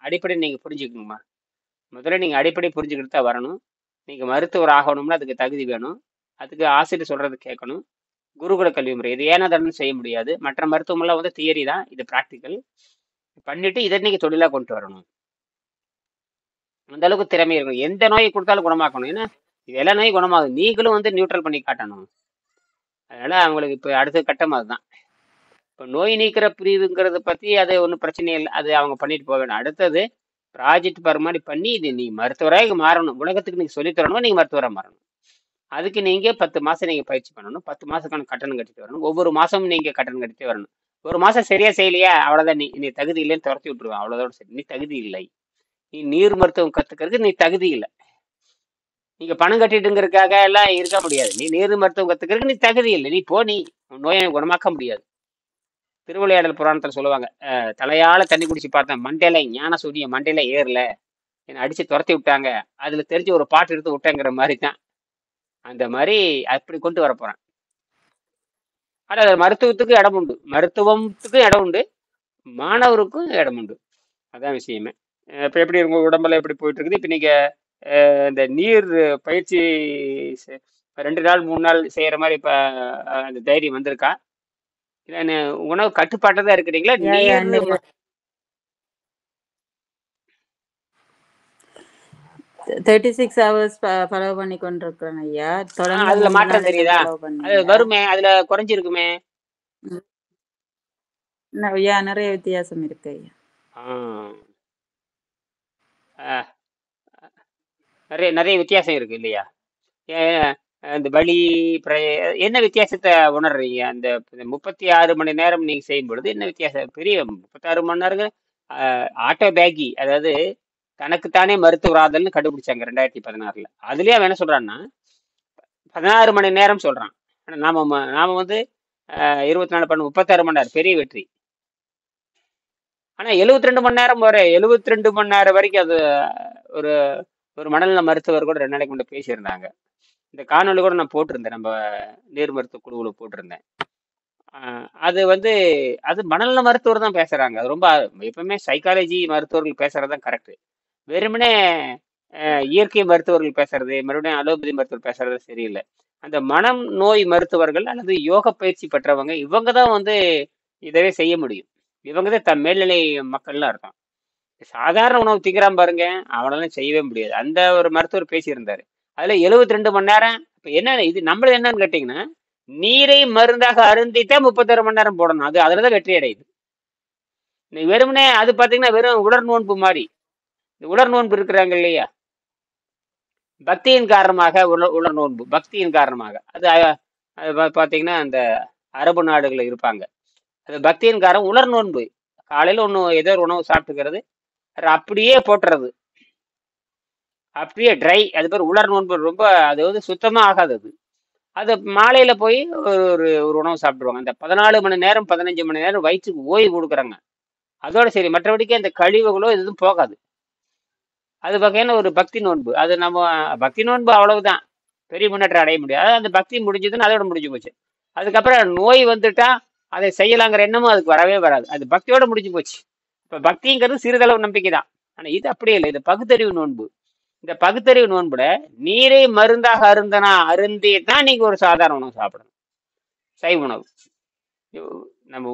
அடிப்படை நீங்க புரிஞ்சுக்கணுமா. முதல்ல நீங்க அடிப்படை புரிஞ்சுக்கிட்டு தான் வரணும். நீங்க மருத்துவர் ஆகணும்னா அதுக்கு தகுதி வேணும். அதுக்கு ஆசிரியர் சொல்றது கேட்கணும். குருகுல கல்வி முறை இது ஏனா தானு செய்ய முடியாது. மற்ற மருத்துவமெல்லாம் வந்து தியரி தான், இது பிராக்டிக்கல். பண்ணிட்டு இதை நீங்க தொழிலா கொண்டு வரணும். அந்த அளவுக்கு திறமை இருக்கும். எந்த நோயை கொடுத்தாலும் குணமாக்கணும். ஏன்னா இது எல்லா நோயும் குணமாகும். நீங்களும் வந்து நியூட்ரல் பண்ணி காட்டணும். அதனால அவங்களுக்கு இப்போ அடுத்த கட்டம் அதுதான். இப்போ நோய் நீக்கிற பிரிவுங்கிறத பத்தி அது ஒன்றும் பிரச்சனை இல்லை. அது அவங்க பண்ணிட்டு போக வேணும். அடுத்தது ப்ராஜெக்ட் பர் மாதிரி பண்ணி இது நீ மருத்துவராக மாறணும். உலகத்துக்கு நீங்க சொல்லித் தரணும். நீங்க மருத்துவராக மாறணும். அதுக்கு நீங்க 10 மாசம் நீங்க பயிற்சி பண்ணணும். 10 மாசத்துக்கான கட்டணம் கட்டிட்டு வரணும். ஒவ்வொரு மாசமும் நீங்க கட்டணம் கட்டிட்டு வரணும். ஒரு மாசம் சரியா செய்யலையா அவ்வளவுதான், நீ தகுதி இல்லைன்னு துரத்தி விட்டுருவேன். அவ்வளவுதோட சரி. நீ தகுதி இல்லை. நீ நீர் மருத்துவம் கத்துக்கிறதுக்கு நீ தகுதி இல்லை. நீங்க பணம் கட்டிட்டுங்கிறதுக்காக எல்லாம் இருக்க முடியாது. நீ நீர் மருத்துவம் கத்துக்கிறதுக்கு நீ தகுதி இல்லை. நீ போ, நீ உன் நோயை குணமாக்க முடியாது. திருவிளையாடல் புராணத்துல சொல்லுவாங்க, தலையால தண்ணி குடிச்சு பார்த்தேன், மண்டையில ஞான சூரிய மண்டையில ஏறல, என்னை அடிச்சு துரத்தி விட்டாங்க, அதுல தெரிஞ்சு ஒரு பாட்டு எடுத்து விட்டேங்கிற மாதிரி தான். அந்த மாதிரி அப்படி கொண்டு வர போறேன். ஆனா மருத்துவத்துக்கு இடம் உண்டு, மருத்துவத்துக்கும் இடம் உண்டு, மாணவருக்கும் இடம் உண்டு. அதான் விஷயமே. இப்ப எப்படி உங்க உடம்பெல்லாம் எப்படி போயிட்டு இருக்குது? இப்ப நீங்க இந்த நீர் பயிற்சி 2 நாள் 3 நாள் செய்யற மாதிரி இப்ப அந்த தைரியம் வந்திருக்கா? இல்ல உணவு கட்டுப்பாட்டை தான் இருக்கிறீங்களா? யா யா நீர் நிறைய 36 ஹவர்ஸ் ஃபாலோ பண்ணி கொண்டிருக்கிறேன் ஐயா. தொடர்ந்து அதுல 3 மாற்றம் நாள் என்ன தெரியுதா? ஃபாலோ அது பண்ணீங்க? வருமே, அதுல குறைஞ்சிருக்குமே. ஐயா நிறைய வித்தியாசம் இருக்கு ஐயா. நிறைய நிறைய வித்தியாசம் இருக்கு இல்லையா? அந்த வலி என்ன வித்தியாசத்தை உணர்றீங்க? அந்த 36 மணி நேரம் நீங்க செய்யும் பொழுது என்ன வித்தியாசம்? பெரிய 36 மணி நேரம் ஆட்டோ பேக்கி, அதாவது தனக்குத்தானே மருத்துவராதல்னு கண்டுபிடிச்சாங்க 2016. அதுலயே அவன் என்ன சொல்றான்னா 16 மணி நேரம் சொல்றான். ஆனா நாம வந்து 24 பண்ண 36 மணி நேரம், பெரிய வெற்றி. ஆனா 72 மணி நேரம் வரை, 72 மணி நேரம் வரைக்கும் அது ஒரு ஒரு மனநல மருத்துவர் கூட 2 நாளைக்கு முன்னாடி பேசியிருந்தாங்க. இந்த காணொலி கூட நான் போட்டிருந்தேன், நம்ம நீர் மருத்துவ குழுவுல போட்டிருந்தேன். அது வந்து அது மனநல மருத்துவர் தான் பேசுறாங்க. அது ரொம்ப எப்பவுமே சைக்காலஜி மருத்துவர்கள் பேசுறதுதான் கரெக்ட். வெறுமனே இயற்கை மருத்துவர்கள் பேசுறது, மறுபடியும் அலோபதி மருத்துவர் பேசுறது சரியில்லை. அந்த மனம் நோய் மருத்துவர்கள் அல்லது யோக பயிற்சி பெற்றவங்க, இவங்க தான் வந்து இதவே செய்ய முடியும். இவங்க தான் மேல்நிலை மக்கள்லாம் இருக்கான். சாதாரண உணவு திங்கிறான் பாருங்க, அவனெல்லாம் செய்யவே முடியாது. அந்த ஒரு மருத்துவர் பேசியிருந்தாரு. அதுல 72 மணி நேரம். இப்ப என்ன இது நம்மளது என்னன்னு கேட்டீங்கன்னா, நீரை மருந்தாக அருந்தித்தான் 36 மணி நேரம் போடணும். அதுலதான் வெற்றி அடையுது. வெறுமனே அது பாத்தீங்கன்னா வெறும் உலர் நோன்பு மாதிரி. உலர் நோன்பு இருக்கிறாங்க இல்லையா, பக்தியின் காரணமாக உலர் நோன்பு, பக்தியின் காரணமாக அது பாத்தீங்கன்னா அந்த அரபு நாடுகள் இருப்பாங்க. அது பக்தியின் காரணம் உலர் நோன்பு. காலையில ஏதோ ஒரு உணவு சாப்பிட்டுக்கிறது, அப்படியே போட்டுறது, அப்படியே ட்ரை. அது பேர் உலர் நோன்பு. ரொம்ப அது வந்து சுத்தமா ஆகாது. அது மாலையில போய் ஒரு ஒரு உணவு சாப்பிடுவாங்க. அந்த 14 மணி நேரம் 15 மணி நேரம் வயிற்றுக்கு ஓய்வு கொடுக்குறாங்க. அதோட சரி, மற்றபடிக்கு அந்த கழிவுகளோ எதுவும் போகாது. அது வகையான ஒரு பக்தி நோன்பு. அது நம்ம பக்தி நோன்பு அவ்வளவுதான், பெரிய முன்னேற்றம் அடைய முடியாது. அந்த பக்தி முடிஞ்சதுன்னு அதோட முடிஞ்சு போச்சு. அதுக்கப்புறம் நோய் வந்துட்டா அதை செய்யலாங்கிற எண்ணமும் அதுக்கு வரவே வராது. அது பக்தியோட முடிஞ்சு போச்சு. இப்ப பக்திங்கிறது சிறிதளவு நம்பிக்கை தான். ஆனா இது அப்படியே இல்லை, இது பகுத்தறிவு நோன்பு. இந்த பகுத்தறிவு நோன்புல நீரை மருந்தாக அருந்தி தான் நீங்க ஒரு சாதாரண உணவு சாப்பிடணும், சைவ உணவு. நம்ம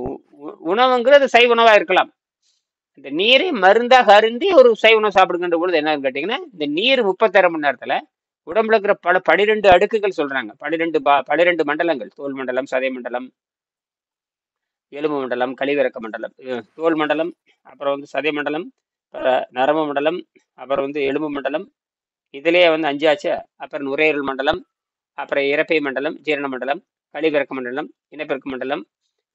உணவுங்கிறது சைவ உணவா இருக்கலாம். இந்த நீரை மருந்தாக அருந்தி ஒரு சைவ உணவு சாப்பிடுகின்ற பொழுது என்னன்னு கேட்டீங்கன்னா, இந்த நீர் 36 மணி நேரத்துல உடம்புல இருக்கிற 12 அடுக்குகள் சொல்றாங்க. 12 மண்டலங்கள்: தோல் மண்டலம், சதை மண்டலம், எலும்பு மண்டலம், கழிவிறக்க மண்டலம். தோல் மண்டலம், அப்புறம் வந்து சதை மண்டலம், நரம்பு மண்டலம், அப்புறம் வந்து எலும்பு மண்டலம். இதுலயே வந்து 5 ஆச்சு. அப்புறம் நுரையீரல் மண்டலம், அப்புறம் இரைப்பை மண்டலம், ஜீரண மண்டலம், கழிவிறக்க மண்டலம், இனப்பெருக்க மண்டலம்,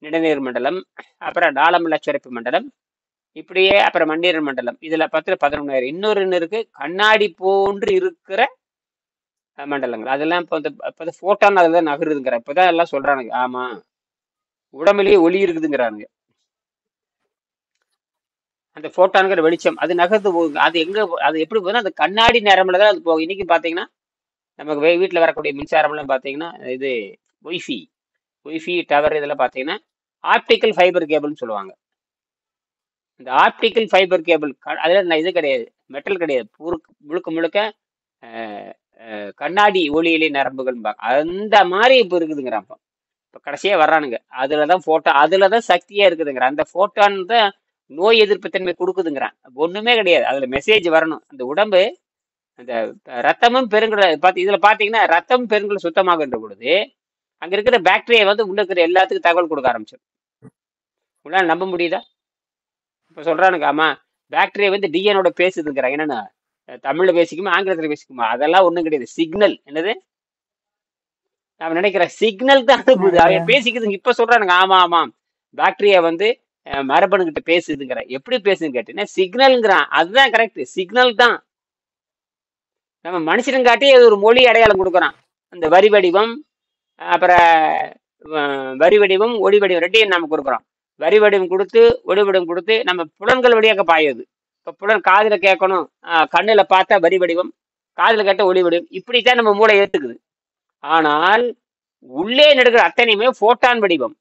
நிணநீர் மண்டலம், அப்புறம் நாளமில்லா சுரப்பி மண்டலம், இப்படியே அப்புறம் மண்ணீரல் மண்டலம். இதுல 11 இன்னொரு இருக்கு, கண்ணாடி போன்று இருக்கிற மண்டலங்கள். அதெல்லாம் இப்போ போட்டான் அதுதான் நகருதுங்கிற இப்பதான் எல்லாம் சொல்றானுங்க. ஆமா, உடம்புலயே ஒளி இருக்குதுங்கிறானுங்க. அந்த போட்டான்கிற வெளிச்சம் அது நகர்ந்து போகுது. அது எங்க, அது எப்படி போகுதுன்னா அந்த கண்ணாடி நேரம்ல தான் அது போகும். இன்னைக்கு பாத்தீங்கன்னா நமக்கு வீட்டுல வரக்கூடிய மின்சாரம் எல்லாம் பாத்தீங்கன்னா இது ஒய்ஃபி டவர் இதெல்லாம் பாத்தீங்கன்னா ஆப்டிக்கல் ஃபைபர் கேபிள்னு சொல்லுவாங்க. இந்த ஆப்டிக்கல் ஃபைபர் கேபிள் அதுல நான் இது கிடையாது, மெட்டல் கிடையாது, முழுக்க முழுக்க அஹ், கண்ணாடி ஒளியிலை நரம்புகள்பாங்க. அந்த மாதிரி இப்ப இருக்குதுங்கிறான். இப்ப கடைசியா வர்றானுங்க, அதுலதான் போட்டோ, அதுலதான் சக்தியா இருக்குதுங்கிறான். அந்த போட்டான் தான் நோய் எதிர்ப்பு தன்மை கொடுக்குதுங்கிறான். ஒண்ணுமே கிடையாது, அதுல மெசேஜ் வரணும். அந்த உடம்பு, அந்த ரத்தமும் பெருங்குடல் பார்த்து இதுல பாத்தீங்கன்னா ரத்தம் பெருங்குடல் சுத்தமாகின்ற பொழுது அங்க இருக்கிற பாக்டீரியா வந்து உள்ள இருக்கிற எல்லாத்துக்கும் தகவல் கொடுக்க ஆரம்பிச்சிடும். உங்களால நம்ப முடியுதா? இப்ப சொல்றானுங்க, ஆமா பாக்டீரியா வந்து டிஎனோட பேசுதுங்கிறாங்க. என்னன்னா தமிழ்ல பேசிக்குமா ஆங்கிலத்துல பேசிக்குமா? அதெல்லாம் ஒண்ணும் கிடையாது. சிக்னல் என்னது, நான் நினைக்கிறேன் சிக்னல் தான் அனுப்புது, ஐயா. அவன் பேசிக்குதுங்க. இப்ப சொல்றானுங்க, ஆமா ஆமா பாக்டீரியா வந்து மரபணு கிட்ட பேசுதுங்கிற. எப்படி பேசுதுன்னு கேட்டீங்கன்னா சிக்னல்ங்கிறான். அதுதான் கரெக்ட், சிக்னல் தான். நம்ம மனுஷனும் காட்டி அது ஒரு மொழி அடையாளம் கொடுக்குறான். அந்த வரி வடிவம், அப்புறம் வரி வடிவம் ஒளி வடிவம் ரெண்டையும் நம்ம கொடுக்குறோம். வரி வடிவம் கொடுத்து ஒளி வடிவம் கொடுத்து நம்ம புலன்கள் வழியாக பாயுது. இப்போ புலன் காதுல கேட்கணும், கண்ணுல பார்த்தா வரி வடிவம், காதுல கேட்ட ஒளி வடிவம், இப்படித்தான் நம்ம மூளை ஏத்துக்குது. ஆனால் உள்ளே நடக்கிற அத்தனையுமே போட்டான் வடிவம்.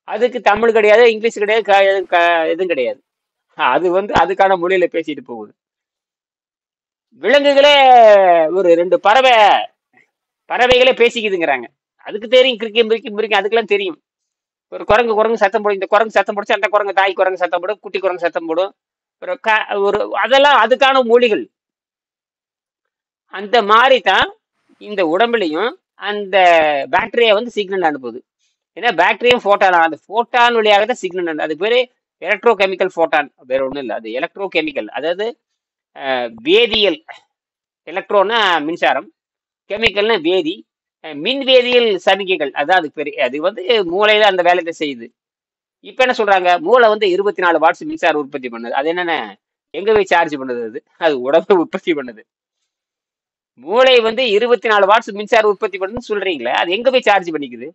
அதுக்கு தமிழ் கிடையாது, இங்கிலீஷ் கிடையாது, எதுவும் கிடையாது. அது வந்து அதுக்கான மொழியில பேசிட்டு போகுது. விலங்குகளே ஒரு 2 பறவைகளே பேசிக்குதுங்கிறாங்க. அதுக்கு தெரியும், கிரிக்கெட் முறிக்கும் அதுக்கெல்லாம் தெரியும். ஒரு குரங்கு சத்தம் போடும், இந்த குரங்கு சத்தம் போடுச்சு, அந்த குரங்கு தாய் குரங்கு சத்தம் போடும், குட்டி குரங்கு சத்தம் போடும். ஒரு அதெல்லாம் அதுக்கான மொழிகள். அந்த மாதிரி தான் இந்த உடம்புலையும் அந்த பாக்டீரியா வந்து சிக்னல் அனுப்புது. ஏன்னா பாக்டீரியா போட்டான், அந்த போட்டான் வழியாக தான் சிக்னல் அனுப்பு. அது பேரு எலக்ட்ரோ கெமிக்கல் போட்டான், வேற ஒண்ணும் இல்லை. அது எலக்ட்ரோ கெமிக்கல், அதாவது வேதியியல். எலக்ட்ரோன்னா மின்சாரம், கெமிக்கல்னா வேதி, மின் வேதியியல் சமிக்கைகள். அதான் அதுக்கு பெரிய, அது வந்து மூளையில அந்த வேலையை செய்யுது. இப்ப என்ன சொல்றாங்க, மூளை வந்து 24 வாட்ஸ் மின்சாரம் உற்பத்தி பண்ணுது. அது என்னென்ன, எங்க போய் சார்ஜ் பண்ணுது? அது உடம்பு உற்பத்தி பண்ணுது. மூளை வந்து 24 வாட்ஸ் மின்சாரம் உற்பத்தி பண்ணுதுன்னு சொல்றீங்களே, அது எங்க போய் சார்ஜ் பண்ணிக்குது?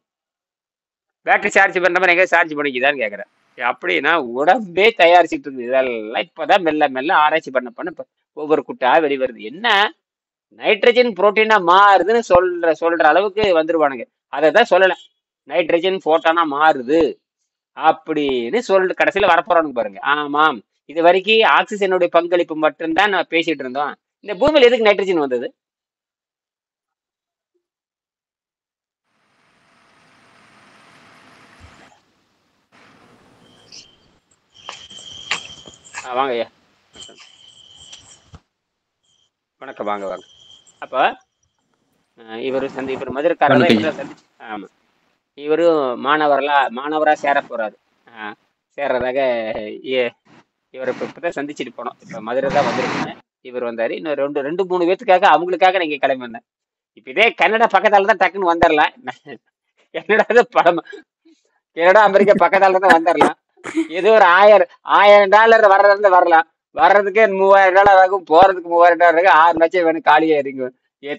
பேட்டரி சார்ஜ் பண்ற மாதிரி எங்க சார்ஜ் பண்ணிக்குதான்னு கேக்குறேன். அப்படின்னா உடம்பே தயாரிச்சுட்டு இருக்குது. இதெல்லாம் இப்பதான் மெல்ல மெல்ல ஆராய்ச்சி பண்ண ஒவ்வொரு குட்டா வெளிவருது. என்ன நைட்ரஜன் புரோட்டீனா மாறுதுன்னு சொல்ற அளவுக்கு வந்துருவானுங்க. அதை தான் சொல்லல, நைட்ரஜன் போட்டானா மாறுது அப்படின்னு சொல்லிட்டு கடைசியில வரப்போறானுங்க பாருங்க. ஆமாம், இது வரைக்கும் ஆக்சிஜனுடைய பங்களிப்பு மட்டும்தான் நான் பேசிட்டு இருந்தோம். இந்த பூமியில எதுக்கு நைட்ரஜன் வந்தது? வாங்க ஐயா, வணக்கம், வாங்க வாங்க. அப்ப இவர் மதுரைக்காரர் தான், இவர் சந்திச்சு. ஆமா, இவரும் மாணவரா சேர போறாரு. சேர்றதாக இவர் இப்பதான் சந்திச்சுட்டு போனோம். இப்ப மதுரை தான் வந்திருக்கேன். இவர் வந்தாரு, இன்னும் ரெண்டு 3 பேத்துக்காக அவங்களுக்காக நீங்க கிளம்பி வந்தேன். இப்ப இதே கனடா பக்கத்தால தான் டக்குன்னு வந்துடலாம். கனடா அமெரிக்கா பக்கத்தால தான் வந்துடலாம். ஏதோ ஒரு $1000 வர்றதுல வரலாம். வர்றதுக்கே $3000 ஆகும், போறதுக்கு $3000 ஆகும். 6 லட்சம் வேணும், காலியா இருங்க.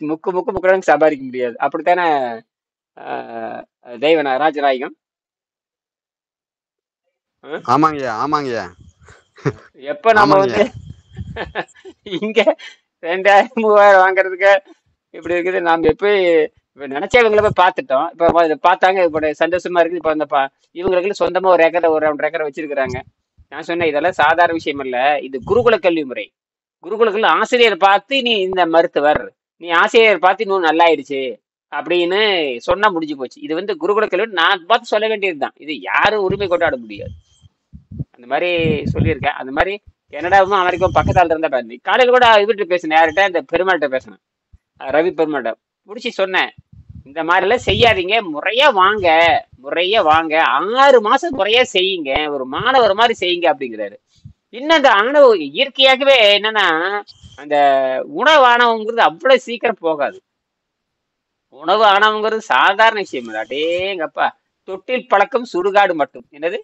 முக்கு சம்பாதிக்க முடியாது. அப்படித்தானே தெய்வனா ராஜநாயகம்? ஆமாங்க. எப்ப நம்ம வந்து இங்க 2000 3000 வாங்குறதுக்கு இப்படி இருக்குது. நாம இப்ப நினைச்சா இவங்களை போய் பார்த்துட்டோம். இப்ப பார்த்தாங்க, இப்ப சந்தோஷமா இருக்குது. இப்ப அந்த இவங்களுக்கு சொந்தமா ஒரு 1 ஏக்கரை வச்சிருக்கிறாங்க. நான் சொன்னேன், இதெல்லாம் சாதாரண விஷயம் இல்ல, இது குருகுல கல்வி முறை. குருகுலத்துல ஆசிரியர் பார்த்து நீ இந்த மருத்துவர், நீ ஆசிரியர் பார்த்து இன்னும் நல்லாயிடுச்சு அப்படின்னு சொன்னா முடிஞ்சு போச்சு. இது வந்து குருகுல கல்வி நான் பார்த்து சொல்ல வேண்டியதுதான். இது யாரும் உரிமை கொண்டாட முடியாது. அந்த மாதிரி சொல்லியிருக்கேன். அந்த மாதிரி கனடாவும் அமெரிக்காவும் பக்கத்தால இருந்தா பாரு. காலையில கூட இவர்கிட்ட பேசினேன், யார்கிட்ட, இந்த பெருமாள்கிட்ட பேசினேன், ரவி பெருமாள்கிட்ட பிடிச்சி சொன்னேன், இந்த மாதிரி எல்லாம் செய்யாதீங்க, முறையா வாங்க 6 மாசம் முறையா செய்யுங்க, ஒரு மாணவர் மாதிரி செய்யுங்க அப்படிங்கிறாரு. இன்னும் அந்த ஆணவ இயற்கையாகவே என்னன்னா, அந்த உணவு ஆணவங்கிறது அவ்வளவு சீக்கிரம் போகாது. உணவு ஆணவங்கிறது சாதாரண விஷயம் இல்லை. அடேங்கப்பா, தொட்டில் பழக்கம் சுடுகாடு மட்டும். என்னது,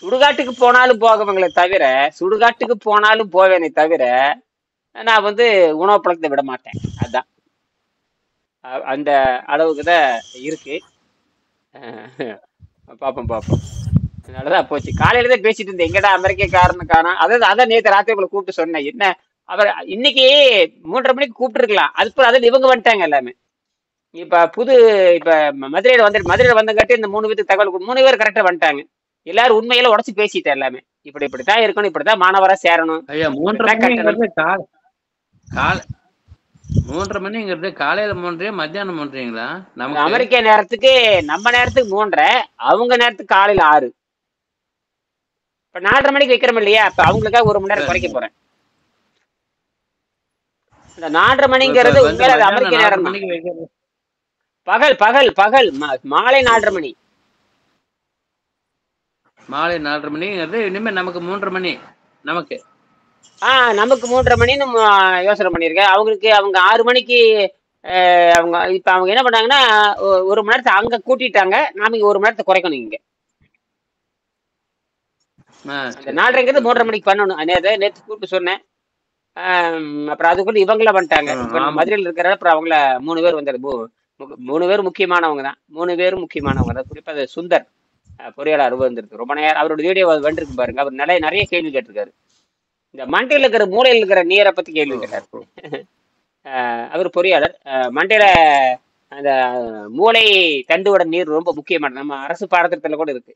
சுடுகாட்டுக்கு போனாலும் போகவங்களை தவிர, சுடுகாட்டுக்கு போனாலும் போவேனே தவிர நான் வந்து உணவு பழக்கத்தை விட மாட்டேன். அதுதான் அந்த அளவுக்கு தான் இருக்கு. பார்ப்போம். அதனாலதான் போச்சு. காலையில தான் பேசிட்டு இருந்தேன், எங்கடா அமெரிக்காரனு காணோம். அதான் நேற்று ராத்திரி உங்களை கூப்பிட்டு சொன்னேன். என்ன அவர் இன்னைக்கு 3:30 மணிக்கு கூப்பிட்டு இருக்கலாம். அதுக்கு அதாவது இவங்க வந்துட்டாங்க எல்லாமே. இப்ப மதுரையில வந்தங்காட்டி இந்த 3 பேருக்கு தகவல் 3 பேர் கரெக்டா வந்துட்டாங்க. எல்லாரும் உண்மையில உடச்சு பேசிட்டேன் எல்லாமே. இப்படித்தான் இருக்கணும், இப்படித்தான் மாணவரா சேரணும், ஐயா 3:30 இப்படித்தான் கட்டணும். மணிங்கிறது காலை 3:30 மணிங்கிறது காலையில 3:30 மத்தியானம் 3:30ங்களா? அது நமக்கு அமெரிக்க நேரத்துக்கு நம்ம நேரத்துக்கு 3:30, அவங்க நேரத்துக்கு காலையில 6. இப்ப 4:30 மணிக்கு வைக்கிறோம் இல்லையா, அப்ப அவங்களுக்காக 1 மணி நேரம் குறைக்க போறேன். இந்த 4:30 மணிங்கிறது வந்து உண்மையில அது மத்தியானம் அமெரிக்க 4:30 நேரம் தான். மணிக்கு வைக்கிறது. பகல் பகல் பகல் மாலை 4:30 மணி. மாலை 4:30 மணிங்கிறது இனிமே நமக்கு 3:30 மணி. நமக்கு நமக்கு 3:30 மணின்னு யோசனை பண்ணியிருக்கேன். அவங்களுக்கு அவங்க 6 மணிக்கு அவங்க இப்ப அவங்க என்ன பண்ணாங்கன்னா 1 மணி நேரத்தை அங்க கூட்டிட்டாங்க, நாம இங்க 1 மணி நேரத்தை குறைக்கணும். இங்க அந்த 4:30ங்கிறது 3:30 மணிக்கு பண்ணணும். நேற்று கூப்பிட்டு சொன்னேன். அப்புறம் அதுக்குள்ள இவங்கள பண்ணிட்டாங்க. இப்ப மதுரையில் இருக்கிற அப்புறம் அவங்கள 3 பேர் வந்தாரு. 3 பேர் முக்கியமானவங்க தான். 3 பேரும் முக்கியமானவங்க தான். குறிப்பா அது சுந்தர் பொறியாளர் வந்துருக்கு. ரொம்ப நேரம் அவரோட வீடியோ வந்துருக்கு பாருங்க. அவர் நிறைய கேள்வி கேட்டிருக்காரு. இந்த மண்டையில இருக்கிற மூளையில் இருக்கிற நீரை பத்தி கேள்வி கேட்டார். அவர் பொறியாளர். மண்டையில அந்த மூளை தண்டுவோட நீர் ரொம்ப முக்கியமானது. நம்ம அரசு பாடத்திட்டத்துல கூட இருக்கு.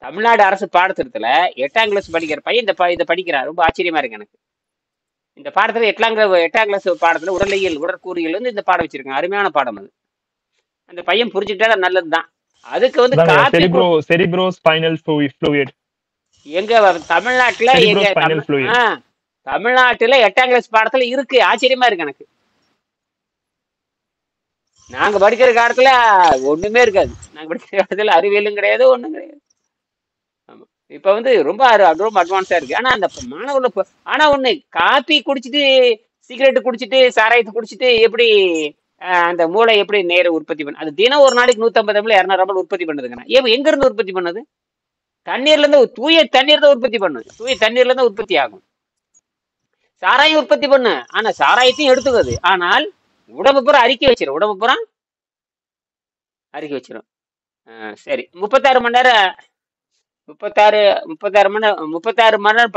தமிழ்நாடு அரசு பாடத்திட்டத்துல 8ஆம் கிளாஸ் படிக்கிற பையன் இதை படிக்கிறான். ரொம்ப ஆச்சரியமா இருக்கு எனக்கு. இந்த பாடத்துல 8ஆம் கிளாஸ் பாடத்துல உடற்கூறியல் வந்து இந்த பாடம் வச்சிருக்காங்க. அருமையான பாடம் அது. அந்த பையன் புரிஞ்சுக்கிட்டா நல்லதுதான். அதுக்கு வந்து cerebrospinal fluid. எங்க தமிழ்நாட்டுல தமிழ்நாட்டுல 8ஆம் கிளாஸ் பாடத்துல இருக்கு. ஆச்சரியமா இருக்கு எனக்கு. நாங்க படிக்கிற காலத்துல ஒண்ணுமே இருக்காது. நாங்க படிக்கிற காலத்துல அறிவியலும் கிடையாது, ஒண்ணும் கிடையாது. ஆமா, இப்ப வந்து ரொம்ப அட்வான்ஸா இருக்கு. ஆனா அந்த மாணவர்கள் ஆனா ஒண்ணு, காபி குடிச்சிட்டு சிகரெட் குடிச்சிட்டு சாராயத்தை குடிச்சிட்டு எப்படி அந்த மூளை எப்படி நேர உற்பத்தி பண்ணு? அது தினம் ஒரு நாளைக்கு 150 ml 200 ml உற்பத்தி பண்ணுதுங்க. எங்க இருந்து உற்பத்தி பண்ணுது? தண்ணீர்ல இருந்து, தூய தண்ணீர் தான் உற்பத்தி பண்ணும். தூய தண்ணீர்ல இருந்து உற்பத்தி ஆகும். சாராயம் உற்பத்தி பண்ணு, ஆனா சாராயத்தையும் எடுத்துக்குது. ஆனால் உடம்பு பூரா அரிக்க வச்சிடும். சரி, 36 மணி நேரம் 36 மணி நேரம்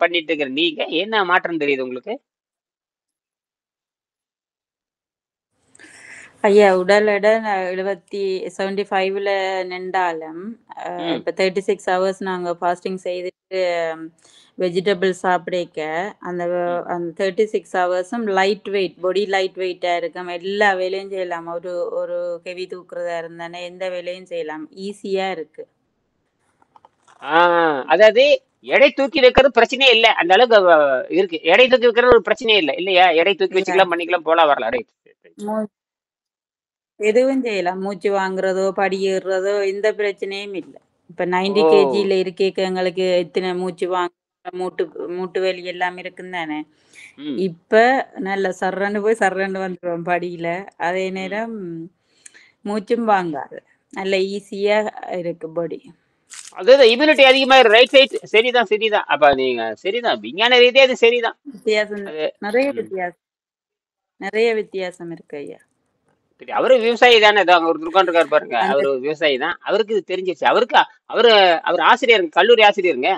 பண்ணிட்டு இருக்கிற நீங்க என்ன மாற்றம் தெரியுது உங்களுக்கு? ஐயா, உடல் எடை 75ல நின்றாலும் இப்போ 36 hours நாங்கள் ஃபாஸ்டிங் செய்துட்டு வெஜிடபிள்ஸ் சாப்பிடக்க அந்த 36 hours லைட் வெயிட், பாடி லைட் வெயிட்டாக இருக்கும். எல்லா வேலையும் செய்யலாம். ஒரு ஹெவி தூக்குறதா இருந்தானே எந்த வேலையும் செய்யலாம். ஈஸியாக இருக்கு. அதாவது எடை தூக்கி வைக்கிறது பிரச்சனையே இல்லை. அந்த அளவுக்கு இருக்கு. எடை தூக்கி வைக்கிறது ஒரு பிரச்சனையே இல்லை இல்லையா? எடை தூக்கி வச்சுக்கலாம், பண்ணிக்கலாம், போலாம் வரலாம். எதுவும் செய்யலாம். மூச்சு வாங்குறதோ படி ஏறுறதோ எந்த பிரச்சனையும் இல்லை. இப்ப 90 kgல இருக்க எங்களுக்கு இத்தனை மூச்சு வாங்க, மூட்டு வலி எல்லாம் இருக்குன்னு தானே. இப்ப நல்ல சர்றன்னு போய் சர்றன்னு வந்துடுவோம் படியில. அதே நேரம் மூச்சும் வாங்காது. நல்ல ஈஸியா இருக்கு பாடி. அதாவது இம்யூனிட்டி அதிகமா ரைட். சரிதான். அப்ப நீங்க சரிதான், விஞ்ஞான ரீதியா அது சரிதான். நிறைய வித்தியாசம் இருக்கு ஐயா. அவரு விவசாயி தானே. ஒரு துர்காண்டிருக்காரு பாருங்க, அவரு விவசாயி தான். அவருக்கு இது தெரிஞ்சிருச்சு. அவர் ஆசிரியர், கல்லூரி ஆசிரியருங்க.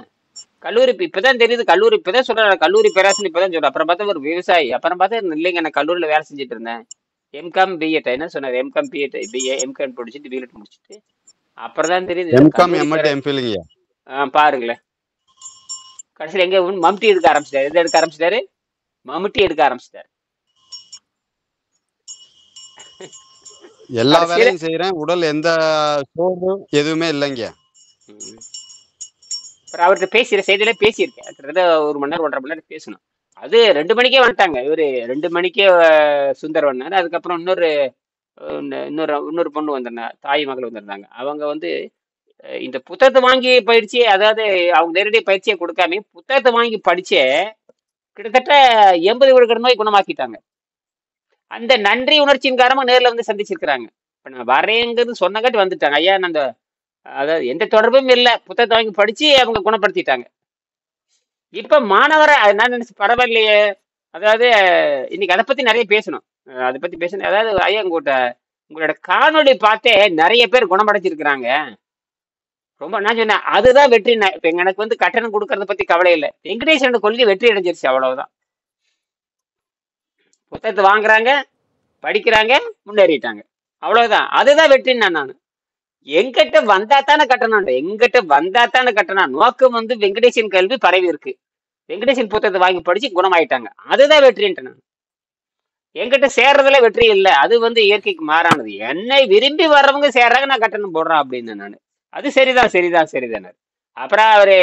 கல்லூரி இப்பதான் தெரியுது. கல்லூரி இப்பதான் சொல்றாரு, கல்லூரி பேராசிரியர் இப்பதான் சொல்ற. அப்புறம் பார்த்தா ஒரு விவசாயி. அப்புறம் பார்த்தா இல்லைங்க, நான் கல்லூரியில வேலை செஞ்சுட்டு இருந்தேன். எம்காம் பிஎட் என்ன சொன்னார், எம்காம் பிஎட் எம்காம் படிச்சுட்டு பிஎட் முடிச்சுட்டு அப்புறம் தான் தெரியுது. பாருங்களேன், கடைசியில் எங்க மம்டி எடுக்க ஆரம்பிச்சிட்டாரு. எதை எடுக்க ஆரம்பிச்சிட்டாரு? மம்முட்டி எடுக்க ஆரம்பிச்சிட்டாரு. எல்லா வேலையும் செய்யறேன், உடல் எந்த சோர்வும் எதுவுமே இல்லைங்க. அவர்கிட்ட பேசுற செய்தியில பேசியிருக்கேன். கிட்டத்தட்ட 1 மணி நேரம் 1.5 மணி நேரம் பேசணும். அது 2 மணிக்கே வந்துட்டாங்க. இவரு 2 மணிக்கே சுந்தர் வந்தாரு. அதுக்கப்புறம் இன்னொரு பொண்ணு வந்திருந்தாங்க, தாய் மகள் வந்திருந்தாங்க. அவங்க வந்து இந்த புத்தகத்தை வாங்கி பயிற்சி, அதாவது அவங்க நேரடியாக பயிற்சியை கொடுக்காம புத்தகத்தை வாங்கி படிச்சே கிட்டத்தட்ட 80% நோய் குணமாக்கிட்டாங்க. அந்த நன்றி உணர்ச்சியின் காரணமா நேரில் வந்து சந்திச்சிருக்கிறாங்க. இப்ப நான் வரேங்கிறது சொன்னங்காட்டி வந்துட்டாங்க. ஐயா, அந்த அதாவது எந்த தொடர்பும் இல்லை, புத்தகத்தை வாங்கி படிச்சு அவங்க குணப்படுத்திட்டாங்க. இப்ப மாணவரை நான் நினைச்சு பரவாயில்லையே. அதாவது இன்னைக்கு அதை பத்தி நிறைய பேசணும். அதாவது ஐயா, உங்களோட காணொலி பார்த்தே நிறைய பேர் குணமடைஞ்சிருக்கிறாங்க. ரொம்ப நான் சொன்னேன், அதுதான் வெற்றி. இப்ப எனக்கு வந்து கட்டணம் கொடுக்கறத பத்தி கவலை இல்லை. வெங்கடேசன் கொள்கை வெற்றி அடைஞ்சிருச்சு, அவ்வளவுதான். புத்தகத்தை வாங்குறாங்க, படிக்கிறாங்க, முன்னேறிட்டாங்க, அவ்வளவுதான். அதுதான் வெற்றின்னு நான் எங்கிட்ட வந்தா தானே கட்டணும், எங்கிட்ட வந்தா தானே கட்டணும். நோக்கம் வந்து வெங்கடேசன் கல்வி பரவி இருக்கு. வெங்கடேசன் புத்தகத்தை வாங்கி படிச்சு குணமாயிட்டாங்க, அதுதான் வெற்றின்ட்டு நான். என்கிட்ட சேர்றதுல வெற்றி இல்லை, அது வந்து இயற்கைக்கு மாறானது. என்னை விரும்பி வர்றவங்க சேர்றாங்க, நான் கட்டணம் போடுறேன் அப்படின்னு நான். அது சரிதான் சரிதான் சரிதானே. அப்புறம் அவரு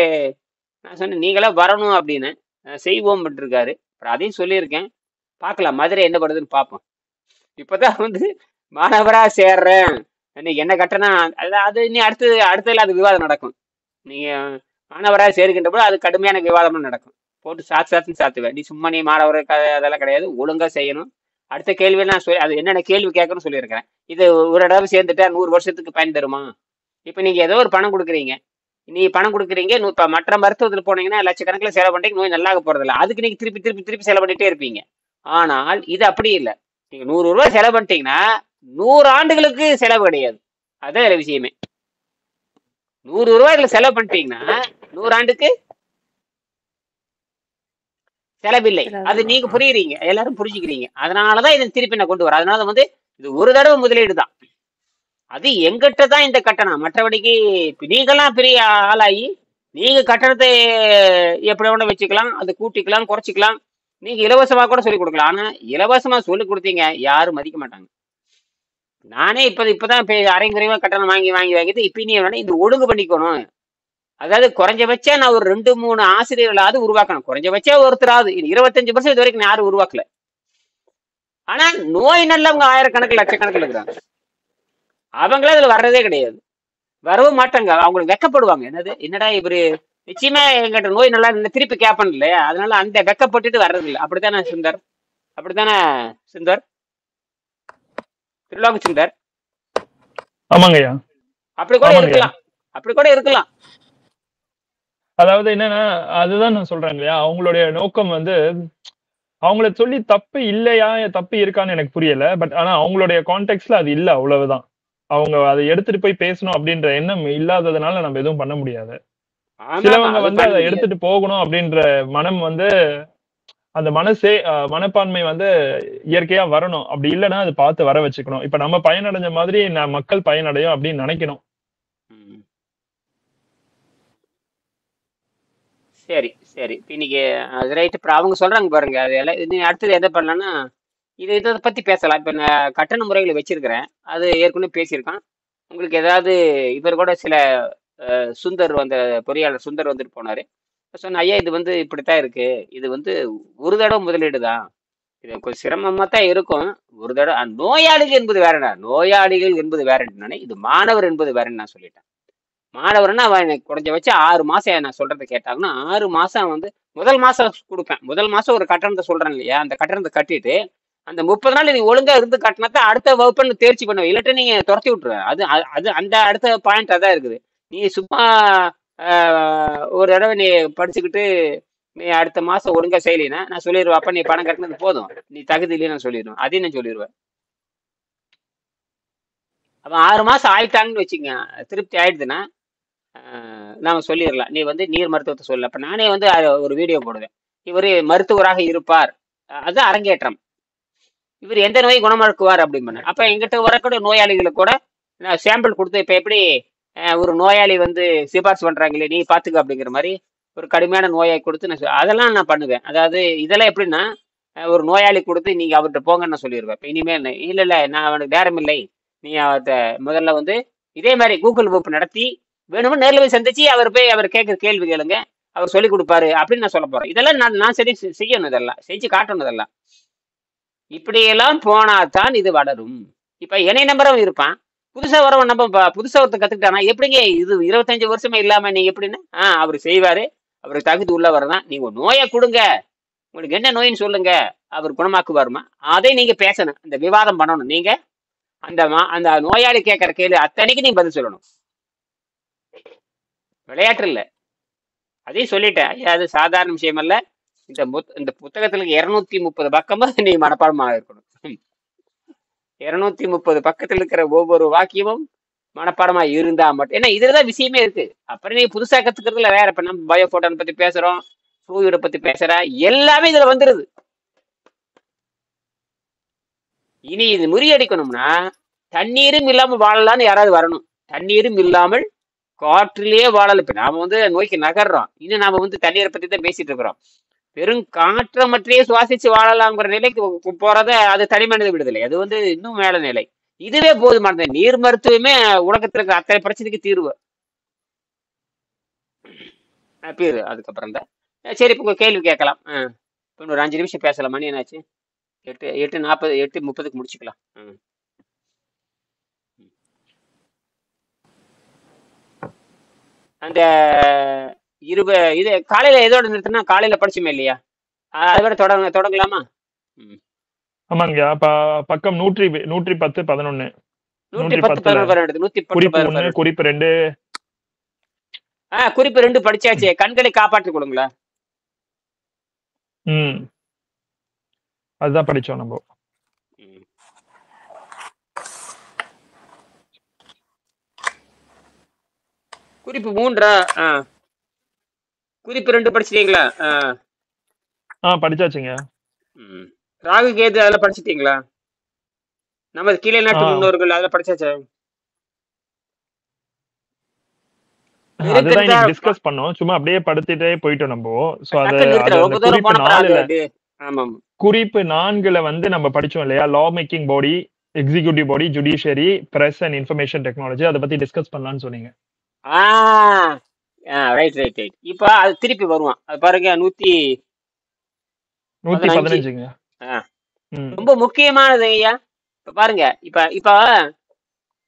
நான் சொன்னேன் நீங்களா வரணும் அப்படின்னு, செய்வோம் இருக்காரு. அப்புறம் அதையும் சொல்லியிருக்கேன், பார்க்கலாம் மதுரை என்ன பண்ணுதுன்னு பார்ப்போம். இப்பதான் வந்து மாணவரா சேர்றேன், இன்னைக்கு என்ன கட்டணம் அது இனி அடுத்ததுல அது விவாதம் நடக்கும். நீங்க மாணவரா சேர்க்கின்ற போது அது கடுமையான விவாதமும் நடக்கும். போட்டு சாத்துன்னு சாத்துவேன். நீ சும்மா நீ மாணவர் அதெல்லாம் கிடையாது, ஒழுங்கா செய்யணும். அடுத்த கேள்வி நான் சொல்லி அது என்னென்ன கேள்வி கேட்கணும்னு சொல்லியிருக்கிறேன். இது ஒரு தடவை சேர்ந்துட்டா 100 வருஷத்துக்கு பயன் தருமா? இப்ப நீங்க ஏதோ ஒரு பணம் கொடுக்குறீங்க, நீ பணம் கொடுக்குறீங்க, இப்ப மற்ற மருத்துவத்தில் போனீங்கன்னா லட்சக்கணக்கில் செலவு பண்ணிட்டு நோய் நல்லாக போறதில்ல, அதுக்கு நீங்க திருப்பி திருப்பி திருப்பி செலவு பண்ணிட்டே இருப்பீங்க. ஆனால் இது அப்படி இல்லை. நீங்க 100 ரூபாய் செலவு பண்ணிட்டீங்கன்னா 100 ஆண்டுகளுக்கு செலவு கிடையாது. அதான் இதுல விஷயமே. 100 ரூபாய் இதுல செலவு பண்ணிட்டீங்கன்னா 100 ஆண்டுக்கு செலவில்லை. அது நீங்க புரியுறீங்க, எல்லாரும் புரிஞ்சுக்கிறீங்க. அதனாலதான் இதை திருப்பி நான் கொண்டு வரேன். அதனால வந்து இது ஒரு தடவை முதலீடு தான். அது எங்கிட்ட தான் இந்த கட்டணம். மற்றபடிக்கு நீங்கெல்லாம் பெரிய ஆளாகி நீங்க கட்டணத்தை எப்படி வேணா வச்சுக்கலாம், அதை கூட்டிக்கலாம் குறைச்சிக்கலாம். நீங்க இலவசமா கூட சொல்லிக் கொடுக்கலாம். ஆனா இலவசமா சொல்லிக் கொடுத்தீங்க யாரும் மதிக்க மாட்டாங்க. நானே இப்பதான் அரைங்குறைவா கட்டணம் வாங்கிட்டு இப்ப நீ வேணா இது ஒழுங்கு பண்ணிக்கணும். அதாவது குறைஞ்சபட்சம் நான் ஒரு 2-3 ஆசிரியர்களாவது உருவாக்கணும். குறைஞ்சபட்சம் ஒருத்தராவது. 25% இது வரைக்கும் யாரும் உருவாக்கல. ஆனா நோய் நல்லவங்க ஆயிரக்கணக்கில் லட்சக்கணக்கில் இருக்கிறாங்க. அவங்களே அதுல வர்றதே கிடையாது, வரவும் மாட்டாங்க. அவங்களுக்கு வெக்கப்படுவாங்க. என்னடா இவரு நிச்சயமா எங்கிட்ட நோய் நல்லா திருப்பி கேட்பேன் இல்லையா, அதனால அந்த வெக்கப்பட்டுட்டு வர்றது இல்லை. அப்படித்தானே சுந்தர்? அப்படித்தானே சுந்தர்? திருலோக சுந்தர்? ஆமாங்கய்யா, அப்படி கூட இருக்கலாம், அப்படி கூட இருக்கலாம். அதாவது என்னன்னா, அதுதான் நான் சொல்றேன் இல்லையா, அவங்களுடைய நோக்கம் வந்து அவங்கள சொல்லி தப்பு இல்லையா தப்பு இருக்கான்னு எனக்கு புரியல. பட் ஆனா அவங்களுடைய கான்டெக்ட்ல அது இல்ல, அவ்வளவுதான். அவங்க அதை எடுத்துட்டு போய் பேசணும் அப்படின்ற எண்ணம் இல்லாததுனால நம்ம எதுவும் பண்ண முடியாது. சிலவங்க வந்து அதை எடுத்துட்டு போகணும் அப்படின்ற மனம் வந்து, அந்த மனப்பான்மை வந்து இயற்கையா வரணும். அப்படி இல்லைன்னா அது பார்த்து வர வச்சுக்கணும். இப்ப நம்ம பயனடைஞ்ச மாதிரி மக்கள் பயனடையும் அப்படின்னு நினைக்கணும். சரி சரி, இன்னைக்கு அது ரைட். அப்புறம் அவங்க சொல்றாங்க பாருங்க, அது எல்லாம் அடுத்தது எதை பண்ணலாம்னா இதை பத்தி பேசலாம். இப்ப நான் கட்டண முறைகளை வச்சிருக்கிறேன், அது ஏற்கனவே பேசியிருக்கான். உங்களுக்கு ஏதாவது இவர் கூட சில சுந்தர் பொறியாளர் சுந்தர் வந்துட்டு போனாரு. சொன்ன ஐயா இது வந்து இப்படித்தான் இருக்கு, இது வந்து ஒரு தடவை முதலீடு தான், இது கொஞ்சம் சிரமமா தான் இருக்கும். ஒரு தடவை நோயாளிகள் என்பது வேறடா, நோயாளிகள் என்பது வேறன்னு, இது மாணவர் என்பது வேறன்னு நான் சொல்லிட்டேன். மாணவர்னா அவன் எனக்கு குறைஞ்சபட்சம் 6 மாசம் நான் சொல்றதை கேட்டாங்கன்னா 6 மாசம் வந்து முதல் மாசம் கொடுப்பேன். முதல் மாசம் ஒரு கட்டணத்தை சொல்றேன் இல்லையா, அந்த கட்டணத்தை கட்டிட்டு அந்த 30 நாள் நீ ஒழுங்கா இருந்து கட்டினத்தான் அடுத்த வகுப்புன்னு தேர்ச்சி பண்ணுவேன். இல்லாட்டி நீங்க துரத்தி விட்டுருவேன். அது அந்த அடுத்த பாயிண்ட் அதான் இருக்குது. நீ சும்மா ஒரு தடவை நீ படிச்சுக்கிட்டு நீ அடுத்த மாசம் ஒழுங்கா செய்யலினா நான் சொல்லிடுவேன், அப்ப நீ பணம் கட்டினது போதும், நீ தகுதி இல்லைன்னு நான் சொல்லிடுவேன். அதையும் நான் சொல்லிடுவேன். அவன் 6 மாசம் ஆயிட்டாங்கன்னு வச்சுக்கங்க, திருப்தி ஆயிடுதுன்னா நாம சொல்லிடலாம், நீ வந்து நீர் மருத்துவத்தை சொல்லு. அப்ப நானே வந்து ஒரு வீடியோ போடுவேன், இவர் மருத்துவராக இருப்பார், அது அரங்கேற்றம், இவர் எந்த நோயை குணமாக்குவார் அப்படின்னு. அப்ப எங்கிட்ட வரக்கூடிய நோயாளிகளுக்கு கூட நான் சாம்பிள் கொடுத்து, இப்ப எப்படி ஒரு நோயாளி வந்து சிபாரிசு பண்றாங்களே நீ பாத்துக்க அப்படிங்கிற மாதிரி ஒரு கடுமையான நோயை கொடுத்து நான் அதெல்லாம் நான் பண்ணுவேன். அதாவது இதெல்லாம் எப்படின்னா, ஒரு நோயாளி கொடுத்து நீங்க அவர்கிட்ட போங்கன்னு நான் சொல்லிடுவேன். இப்ப இனிமேல் இல்ல நான் அவனுக்கு நேரம் இல்லை, நீ அவர்கிட்ட முதல்ல வந்து இதே மாதிரி கூகுள் வகுப்பு நடத்தி வேணுமோ நேரில் போய் சந்திச்சு அவர் கேட்குற கேள்வி கேளுங்க, அவர் சொல்லி கொடுப்பாரு அப்படின்னு நான் சொல்ல போறேன். இதெல்லாம் நான் சரி செய்யணும், இதெல்லாம் செஞ்சு காட்டணும். இதெல்லாம் இப்படியெல்லாம் போனாதான் இது வளரும். இப்ப என்னை நம்பரவன் இருப்பான், புதுசா வரவன் நம்ம புதுசா ஒருத்தர் கத்துக்கிட்டானா எப்படிங்க இது 25 வருஷமே இல்லாம நீங்க எப்படின்னு அவரு செய்வாரு, அவருக்கு தகுதி உள்ளவர்தான். நீங்க நோயை கொடுங்க, உங்களுக்கு என்ன நோயின்னு சொல்லுங்க, அவர் குணமாக்குவாருமா, அதை நீங்க பேசணும், அந்த விவாதம் பண்ணணும். நீங்க அந்த நோயாளி கேட்கற கேள்வி அத்தனைக்கு நீங்க பதில் சொல்லணும், விளையாட்டு இல்லை. அதையும் சொல்லிட்டேன், அது சாதாரண விஷயம் அல்ல. இந்த புத்தகத்துல 230 பக்கமா நீ மனப்பாடமாக இருக்கணும். 230 பக்கத்துல இருக்கிற ஒவ்வொரு வாக்கியமும் மனப்பாடமா இருந்தா மட்டும், ஏன்னா இதுலதான் விஷயமே இருக்கு. அப்புறம் நீ புதுசா கத்துக்கிறதுல வேற. இப்ப நம்ம பயோபோட்டான் பத்தி பேசுறோம், ஃப்ளூயிட பத்தி பேசுற, எல்லாமே இதுல வந்துருது. இனி இது முறியடிக்கணும்னா தண்ணீரும் இல்லாம வாழலான்னு யாராவது வரணும். தண்ணீரும் இல்லாமல் காற்றிலேயே வாழல. இப்ப நாம வந்து நோய்க்கு நகர்றோம், இன்னும் நாம வந்து தண்ணீரை பத்தி தான் பேசிட்டு இருக்கிறோம். வெறும் காற்றமற்றையே சுவாசிச்சு வாழலாங்கிற நிலைக்கு போறத அது தனி மனித விடுதலை, அது வந்து இன்னும் மேல நிலை. இதுவே போதுமானது. நீர் மருத்துவமே உலகத்துல இருக்கிற அத்தனை பிரச்சனைக்கு தீர்வு. பேரு அதுக்கப்புறம் தான். சரி, இப்போ உங்க கேள்வி கேட்கலாம். இப்போ ஒரு 5 நிமிஷம் பேசலாம். மணி என்னாச்சு? 8:40, 8:30 முடிச்சுக்கலாம். அந்த இது காலையில எதோட நிறுத்தினா? காலையில படிச்சுமே இல்லையா? அதை விட தொடங்கலாமா? ஆமாங்க. பக்கம் 110, 11. 110, குறிப்பு 1, குறிப்பு 2. குறிப்பு 2 படிச்சாச்சு. கண்களை காப்பாற்றிக் கொடுங்களா? அதுதான் படிச்சோம் நம்ம. குறிப்பு 3. குறிப்பு 2 படிச்சிட்டீங்களா? படிச்சாச்சுங்க. ராகு கேது அதெல்லாம் படிச்சிட்டீங்களா? நமது கீழே நாட்டு முன்னோர்கள் அதெல்லாம் படிச்சாச்சா? அதுதான் டிஸ்கஸ் பண்ணோம். சும்மா அப்படியே படுத்திட்டே போயிட்டோம் நம்ம. சோ குறிப்பு 4ல வந்து நம்ம படிச்சோம் இல்லையா? லா making body, executive body, judiciary, press and information technology, அதை பத்தி டிஸ்கஸ் பண்ணலாம்னு சொன்னீங்க. ரைட். இப்ப அது திருப்பி வருவான். அது பாருங்க, 115ங்க. ரொம்ப முக்கியமானது ஐயா. இப்ப பாருங்க,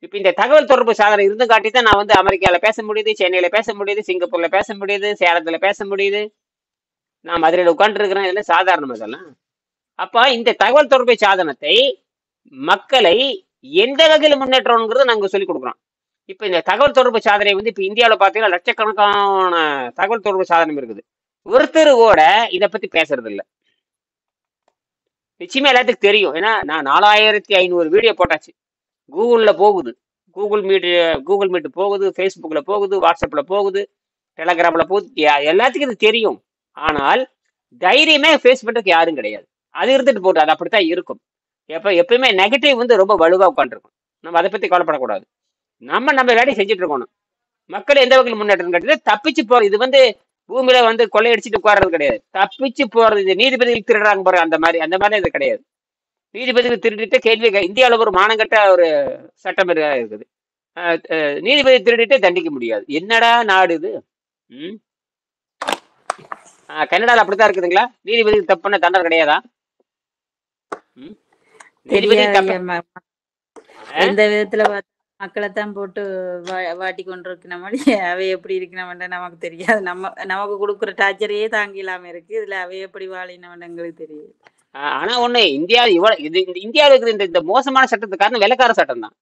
இப்ப இந்த தகவல் தொடர்பு சாதனம் இருந்து காட்டிதான் நான் வந்து அமெரிக்கால பேச முடியுது, சென்னையில பேச முடியுது, சிங்கப்பூர்ல பேச முடியுது, சேலத்துல பேச முடியுது, நான் மதுரையில உட்கார்ந்து இருக்கிறேன். இதெல்லாம் சாதாரணம் இதெல்லாம். அப்ப இந்த தகவல் தொடர்பு சாதனத்தை மக்களை எந்த வகையில் முன்னேற்றம்ங்கிறத நாங்க சொல்லிக் கொடுக்குறோம். இப்ப இந்த தகவல் தொடர்பு சாதனை வந்து இப்ப இந்தியாவில பாத்தீங்கன்னா லட்சக்கணக்கான தகவல் தொடர்பு சாதனம் இருக்குது. ஒருத்தர் கூட இதை பத்தி பேசுறது இல்லை. நிச்சயமா எல்லாத்துக்கும் தெரியும். ஏன்னா நான் 4500 வீடியோ போட்டாச்சு. கூகுள்ல போகுது, கூகுள் மீட் போகுது, ஃபேஸ்புக்ல போகுது, வாட்ஸ்அப்ல போகுது, டெலகிராம்ல போகுது. எல்லாத்துக்கும் இது தெரியும். ஆனால் தைரியமே ஃபேஸ் பண்றதுக்கு யாரும் கிடையாது. அது இருந்துட்டு போட்டு, அது அப்படித்தான் இருக்கும். எப்பயுமே நெகட்டிவ் வந்து ரொம்ப வலுவா உட்காந்துருக்கும். நம்ம அதை பத்தி கவலைப்படக்கூடாது. நம்ம வேலையை செஞ்சுட்டு இருக்கணும். மக்கள் எந்த வகையில் முன்னேற்றம் கிடையாது. தப்பிச்சு போறது இது வந்து பூமியில வந்து கொள்ளையடிச்சுட்டு உட்கார்றது கிடையாது. தப்பிச்சு போறது இது நீதிபதிகள் திருடுறாங்க போற அந்த மாதிரி இது கிடையாது. நீதிபதிகள் திருடிட்டு கேள்வி இந்தியாவில் ஒரு மானங்கட்ட ஒரு சட்டம் இருக்குது. நீதிபதி திருடிட்டு தண்டிக்க முடியாது. என்னடா நாடு இது? கனடால அப்படித்தான் இருக்குதுங்களா? நீதிபதி தப்பு பண்ண தண்டனை கிடையாதா? எந்த விதத்துல மக்களைத்தான் போட்டு வாட்டி கொண்டு இருக்கணும். அவை எப்படி இருக்கணும்ன்ற நமக்கு தெரியாது. நமக்கு கொடுக்குற டார்ச்சரையே தாங்கிலாம இருக்கு. இதுல அவை எப்படி வாழினவன் எங்களுக்கு தெரியாது. ஆனா ஒண்ணு, இந்தியாவில் இருக்கிற இந்த மோசமான சட்டத்துக்கு காரணம் வெள்ளக்கார சட்டம் தான்.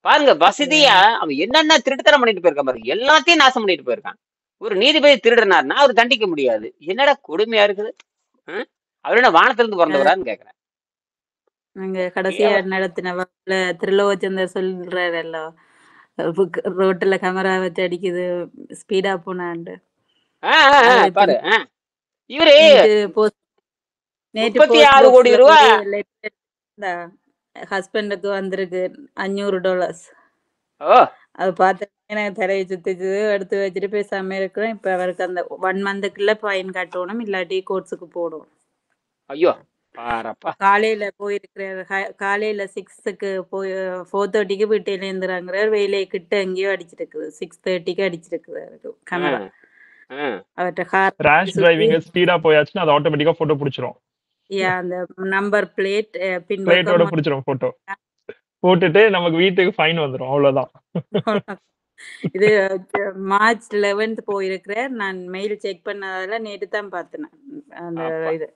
பாருங்க, வசதியா அவன் என்னென்ன திருட்டுத்தனம் பண்ணிட்டு போயிருக்கான் பாருங்க. எல்லாத்தையும் நாசம் பண்ணிட்டு போயிருக்கான். ஒரு நீதிபதி திருடுனார்னா அவர் தண்டிக்க முடியாது. என்னடா கொடுமையா இருக்குது. அவர் என்ன வானத்திலிருந்து பிறந்தவரான்னு கேக்குறேன். நாங்க கடைசியா நடத்தின வகுப்புல திருலோகச்சந்தர் சொல்றாருல்ல, ரோட்ல கேமரா வச்சு அடிக்குது ஸ்பீடா போனாண்டு. பாரு, இவரு நேற்று 36 கோடி ரூபாய் ஹஸ்பண்டுக்கு வந்திருக்கு $500. அது பார்த்து எனக்கு தலையை சுத்திச்சு. எடுத்து வச்சுட்டு பேசாம இருக்கிறேன். இப்ப அவருக்கு அந்த 1 மந்த்துக்குள்ள ஃபைன் கட்டணும், இல்லாட்டி கோர்ட்ஸுக்கு போடும். ஐயோ, காலையில போயிருக்கிறாரு. காலையில 6க்கு போய் 4:30க்கு வீட்டில இருந்துறாங்கிறார். வெயிலை கிட்ட எங்கேயோ அடிச்சிருக்குது. 6:30க்கு அடிச்சிருக்குது கேமரா. ரேஷ் டிரைவிங் ஸ்பீடா போயாச்சுன்னா அது ஆட்டோமேட்டிக்கா போட்டோ பிடிச்சிரும். அந்த நம்பர் பிளேட் பிளேட்டோட பிடிச்சிரும். போட்டோ போட்டுட்டு நமக்கு வீட்டுக்கு ஃபைன் வந்துரும். அவ்வளவுதான். இது மார்ச் 11th போயிருக்கிறார். நான் மெயில் செக் பண்ணதால நேற்று தான் பார்த்தேன் அந்த இது.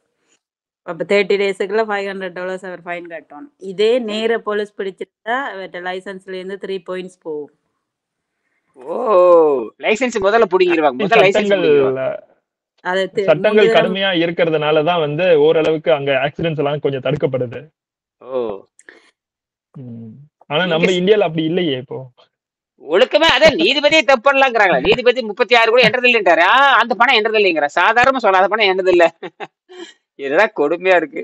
அப்ப 30 டேஸுக்குள்ள $500 அவர் ஃபைன் கட்டணும். இதே நேர போலீஸ் பிடிச்சிருந்தா அவர்கிட்ட லைசன்ஸ்ல இருந்து 3 points போகும். லைசன்ஸ் முதல்ல புடிங்கிடுவாங்க. முதல்ல சட்டங்கள் கடுமையா இருக்கிறதுனாலதான் வந்து ஓரளவுக்கு அங்க ஆக்சிடென்ட்ஸ் எல்லாம் கொஞ்சம் தடுக்கப்படுது. ஆனா நம்ம இந்தியால அப்படி இல்லையே. இப்போ ஒழுக்கமே அதான் நீதிபதியை தப்பு பண்ணலாங்கிறாங்களா? நீதிபதி 36 கூட என்றது இல்லைன்றாரு. அந்த பணம் என்றது இல்லைங்கிற சாதாரணமா சொல்லாத பணம் என்றது இல்ல. இதெல்லாம் கொடுமையா இருக்கு.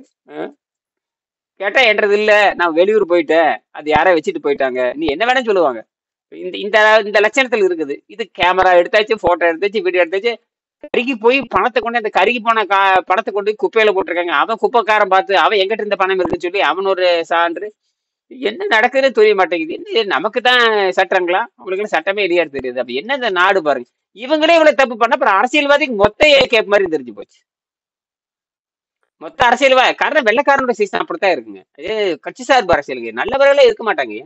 கேட்டா என்றது இல்ல, நான் வெளியூர் போயிட்டேன், அது யாரோ வச்சுட்டு போயிட்டாங்க, நீ என்ன வேணும்னு சொல்லுவாங்க. இந்த இந்த இந்த லட்சணத்துல இருக்குது. இது கேமரா எடுத்தாச்சு, போட்டோ எடுத்தாச்சு, வீடியோ எடுத்தாச்சு, கருகி போய் பணத்தை கொண்டு அந்த கருகி போன பணத்தை கொண்டு போய் குப்பையில போட்டிருக்காங்க. அவன் குப்பைக்காரன் பார்த்து அவன் எங்கிட்ட இருந்த பணம் இருக்குன்னு சொல்லி அவன் ஒரு சான்று. என்ன நடக்குதுன்னு தெரிய மாட்டேங்குது. என்ன நமக்கு தான் சட்டங்களா, அவங்களுக்கு சட்டமே இல்லையா தெரியுது. அப்ப என்ன இந்த நாடு பாருங்க. இவங்களே இவ்வளவு தப்பு பண்ண அப்புறம் அரசியல்வாதிக்கு மொத்த கேப் மாதிரி தெரிஞ்சு போச்சு. மொத்த அரசியல்வாதி காரணம் வெள்ளைக்காரனோட சீசன் அப்படித்தான் இருக்குங்க. அது கட்சி சார்பு அரசியலுக்கு நல்லவர்களே இருக்க மாட்டாங்க.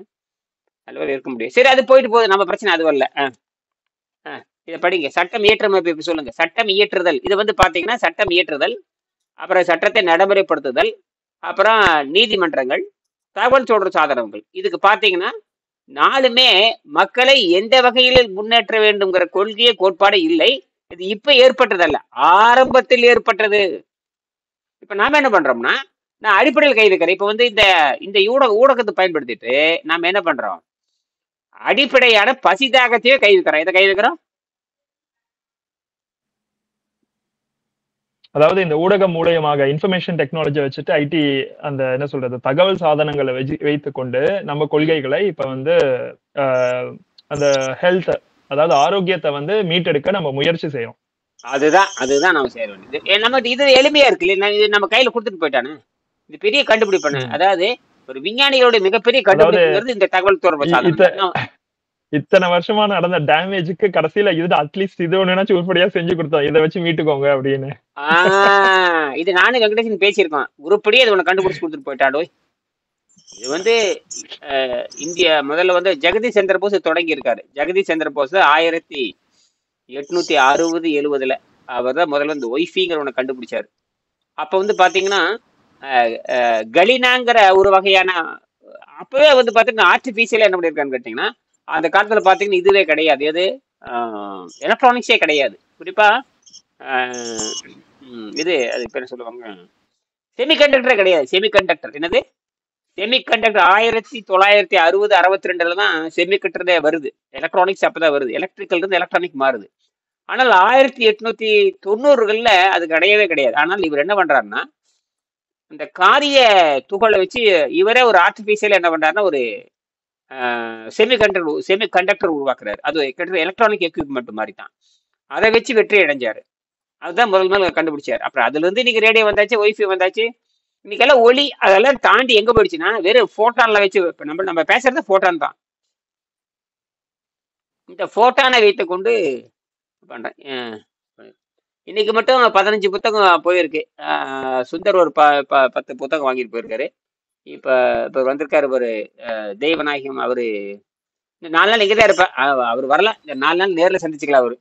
நல்லவர்கள் இருக்க முடியும். சரி, அது போயிட்டு போகுது, நம்ம பிரச்சனை அது வரல. இதை படிங்க. சட்டம் இயற்றமைப்பு சொல்லுங்க. சட்டம் இயற்றுதல், இது வந்து பாத்தீங்கன்னா சட்டம் இயற்றுதல், அப்புறம் சட்டத்தை நடைமுறைப்படுத்துதல், அப்புறம் நீதிமன்றங்கள், தகவல் தொடர்பு சாதனங்கள். இதுக்கு பாத்தீங்கன்னா நாலுமே மக்களை எந்த வகையில் முன்னேற்ற வேண்டும்ங்கிற கொள்கையை கோட்பாடு இல்லை. இது இப்ப ஏற்பட்டதல்ல, ஆரம்பத்தில் ஏற்பட்டது. இப்ப நாம என்ன பண்றோம்னா, நான் அடிப்படையில் கை வைக்கிறேன். இப்ப வந்து இந்த ஊடகத்தை பயன்படுத்திட்டு நாம என்ன பண்றோம், அடிப்படையான பசிதாகத்தையே கை வைக்கிறோம். இதை கை வைக்கிறோம். அதாவது இந்த ஊடகம் மூலயமாக இன்ஃபர்மேஷன் டெக்னாலஜி வச்சுட்டு ஐடி அந்த என்ன சொல்றது தகவல் சாதனங்களை வைத்துக் கொண்டு நம்ம கொள்கைகளை இப்ப வந்து அந்த ஹெல்த், அதாவது ஆரோக்கியத்தை வந்து மீட்டெடுக்க நம்ம முயற்சி செய்யறோம். அதுதான் நம்ம செய்ய வேண்டியது. நம்ம இது எளிமையா இருக்கு இல்லையா, இது நம்ம கையில கொடுத்துட்டு போயிட்டானே. இது பெரிய கண்டுபிடிப்பானு. அதாவது ஒரு விஞ்ஞானிகளோட மிகப்பெரிய கண்டுபிடிப்புங்கிறது இந்த தகவல் தொடர்பு சாதனம். இத்தனை வருஷமா நடந்த டேமேஜுக்கு கடைசியில இது அட்லீஸ்ட் இது ஒண்ணுனாச்சும் உருப்படியா செஞ்சு கொடுத்தோம், இதை வச்சு மீட்டுக்கோங்க அப்படின்னு. இது நானும் வெங்கடேசன் பேசியிருக்கோம். உருப்படியே இது ஒண்ணு கண்டுபிடிச்சு கொடுத்துட்டு போயிட்டாடோ. இது வந்து இந்தியா முதல்ல வந்து ஜெகதீஷ் சந்திர போஸ் தொடங்கி இருக்காரு. ஜெகதீஷ் சந்திர போஸ் 1860-70 அவர் தான் முதல்ல இந்த ஒய்ஃபிங்கிற ஒண்ணு கண்டுபிடிச்சாரு. அப்ப வந்து பாத்தீங்கன்னா கலினாங்கிற ஒரு வகையான அப்பவே வந்து பாத்தீங்கன்னா ஆர்டிபிஷியலா என்ன பண்ணிருக்கான்னு கேட்டீங்கன்னா, அந்த காலத்துல பாத்தீங்கன்னா இதுவே கிடையாது. எது எலக்ட்ரானிக்ஸே கிடையாது. குறிப்பா இது அது பேர் சொல்லுவாங்க செமிகண்டக்டரே கிடையாது. செமிகண்டக்டர் என்னது செமிகண்டக்டர் 1960-62 தான் செமிகண்டக்டரே வருது. எலக்ட்ரானிக்ஸ் அப்பதான் வருது. எலக்ட்ரிக்கல் இருந்து எலக்ட்ரானிக் மாறுது. ஆனால் 1890 அது கிடையவே கிடையாது. ஆனால் இவர் என்ன பண்றாருன்னா, இந்த காரிய துகளை வச்சு இவரே ஒரு ஆர்டிபிஷியல் என்ன பண்றாருன்னா ஒரு செமிகண்டக்டர் உருவாக்குறாரு. அது கிட்டத்தட்ட எலக்ட்ரானிக் எக்யூப்மெண்ட் மாதிரி தான். அதை வச்சு வெற்றி அடைஞ்சாரு. அதுதான் முதல் கண்டுபிடிச்சாரு. அப்புறம் அதுல இருந்து இன்னைக்கு ரேடியோ வந்தாச்சு, ஒய்ஃபை வந்தாச்சு. இன்னைக்கு எல்லாம் ஒளி அதெல்லாம் தாண்டி எங்க போயிடுச்சுன்னா வெறும் போட்டான்ல வச்சு நம்ம பேசுறது போட்டான் தான். இந்த போட்டானை வைத்து கொண்டு பண்றேன். இன்னைக்கு மட்டும் 15 புத்தகம் போயிருக்கு. சுந்தர் ஒரு 10 புத்தகம் வாங்கிட்டு போயிருக்காரு. இப்ப வந்திருக்காரு ஒரு தெய்வநாயகம். அவரு 4 நாள் இங்கதான் இருப்பேன். அவர் வரல. இந்த 4 நாள் நேர்ல சந்திச்சுக்கலாம். அவரு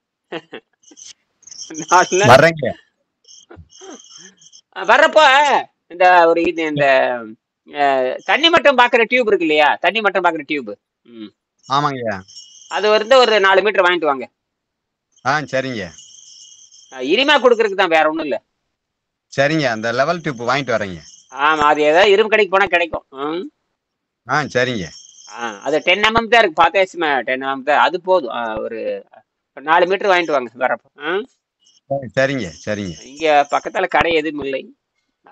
4 நாள் வர்றப்போ இந்த ஒரு இந்த தண்ணி மட்டம் பாக்குற டியூப் இருக்கு இல்லையா, தண்ணி மட்டம் பாக்குற டியூப். ஆமாங்க. அது வந்து ஒரு 4 மீட்டர் வாங்கிட்டு வாங்க. சரிங்க. இனிமா கொடுக்கறதுக்கு தான், வேற ஒண்ணும் இல்ல. சரிங்க, அந்த லெவல் டியூப் வாங்கிட்டு வரேங்க. ஆமா, அது ஏதாவது இரும்பு கடைக்கு போனா கிடைக்கும். சரிங்க. அது 10 mm தான் இருக்கு. பார்த்தேன் 10 mm தான். அது போதும். ஒரு 4 மீட்டர் வாங்கிட்டு வாங்க வரப்போ. சரிங்க சரிங்க. இங்க பக்கத்துல கடை எதுவும் இல்லை.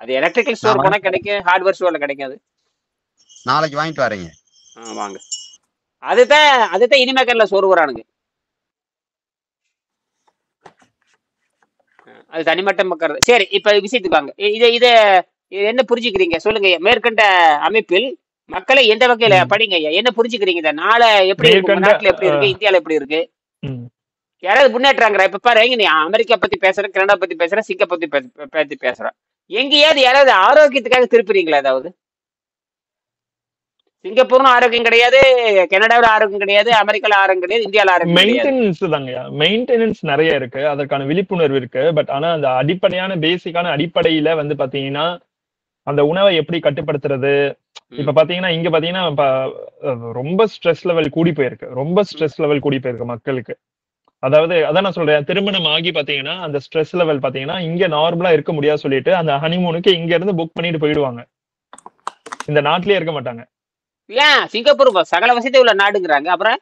அது எலக்ட்ரிக்கல் ஸ்டோர் போனா கிடைக்கும், ஹார்ட்வேர் ஸ்டோர்ல கிடைக்காது. நாளைக்கு வாங்கிட்டு வரேங்க. வாங்க. அதுதான் இனிமேக்கர்ல சோறு வரானுங்க. அது தனிமட்டம் பக்கிறது. சரி, இப்ப விஷயத்துக்கு வாங்க. இதை என்ன புரிஞ்சுக்கிறீங்க சொல்லுங்க. மேற்கண்ட அமைப்பில் மக்களை எந்த வகையில படிங்க, என்ன புரிஞ்சுக்கிறீங்க? இந்த நாளை எப்படி இருக்கு, நாட்டுல எப்படி இருக்கு, இந்தியால எப்படி இருக்கு, யாராவது முன்னேற்றாங்கிற? இப்ப பாருங்க, நீ அமெரிக்கா பத்தி பேசுற, கனடா பத்தி பேசுற, சிங்கப்பூர் பத்தி பேசுற, எங்கேயாவது யாராவது ஆரோக்கியத்துக்காக திருப்புறீங்களா? ஏதாவது சிங்கப்பூர்னு ஆரோக்கியம் கிடையாது, கனடாவில் ஆரோக்கியம் கிடையாது, அமெரிக்கால ஆரோக்கியம் கிடையாது, இந்தியாவில் ஆரோக்கியம் கிடையாது. மெயின்டெனன்ஸ் தாங்க, மெயின்டெனன்ஸ் நிறைய இருக்கு, அதற்கான விழிப்புணர்வு இருக்கு. பட் ஆனா அந்த அடிப்படையான பேசிக்கான அடிப்படையில வந்து பாத்தீங்கன்னா அந்த உணவை எப்படி கட்டுப்படுத்துறது. இப்ப பாத்தீங்கன்னா இங்க பாத்தீங்கன்னா ரொம்ப ஸ்ட்ரெஸ் லெவல் கூடி போயிருக்கு, ரொம்ப ஸ்ட்ரெஸ் லெவல் கூடி போயிருக்கு மக்களுக்கு. அதாவது அதான் நான் சொல்றேன், திருமணம் ஆகி பாத்தீங்கன்னா அந்த ஸ்ட்ரெஸ் லெவல் பாத்தீங்கன்னா இங்க நார்மலா இருக்க முடியாது சொல்லிட்டு அந்த ஹனிமூனுக்கு இங்க இருந்து புக் பண்ணிட்டு போயிடுவாங்க, இந்த நாட்டிலேயே இருக்க மாட்டாங்க. ஏன் சிங்கப்பூர் சகல வசதி உள்ள நாடுங்கிறாங்க, அப்புறம்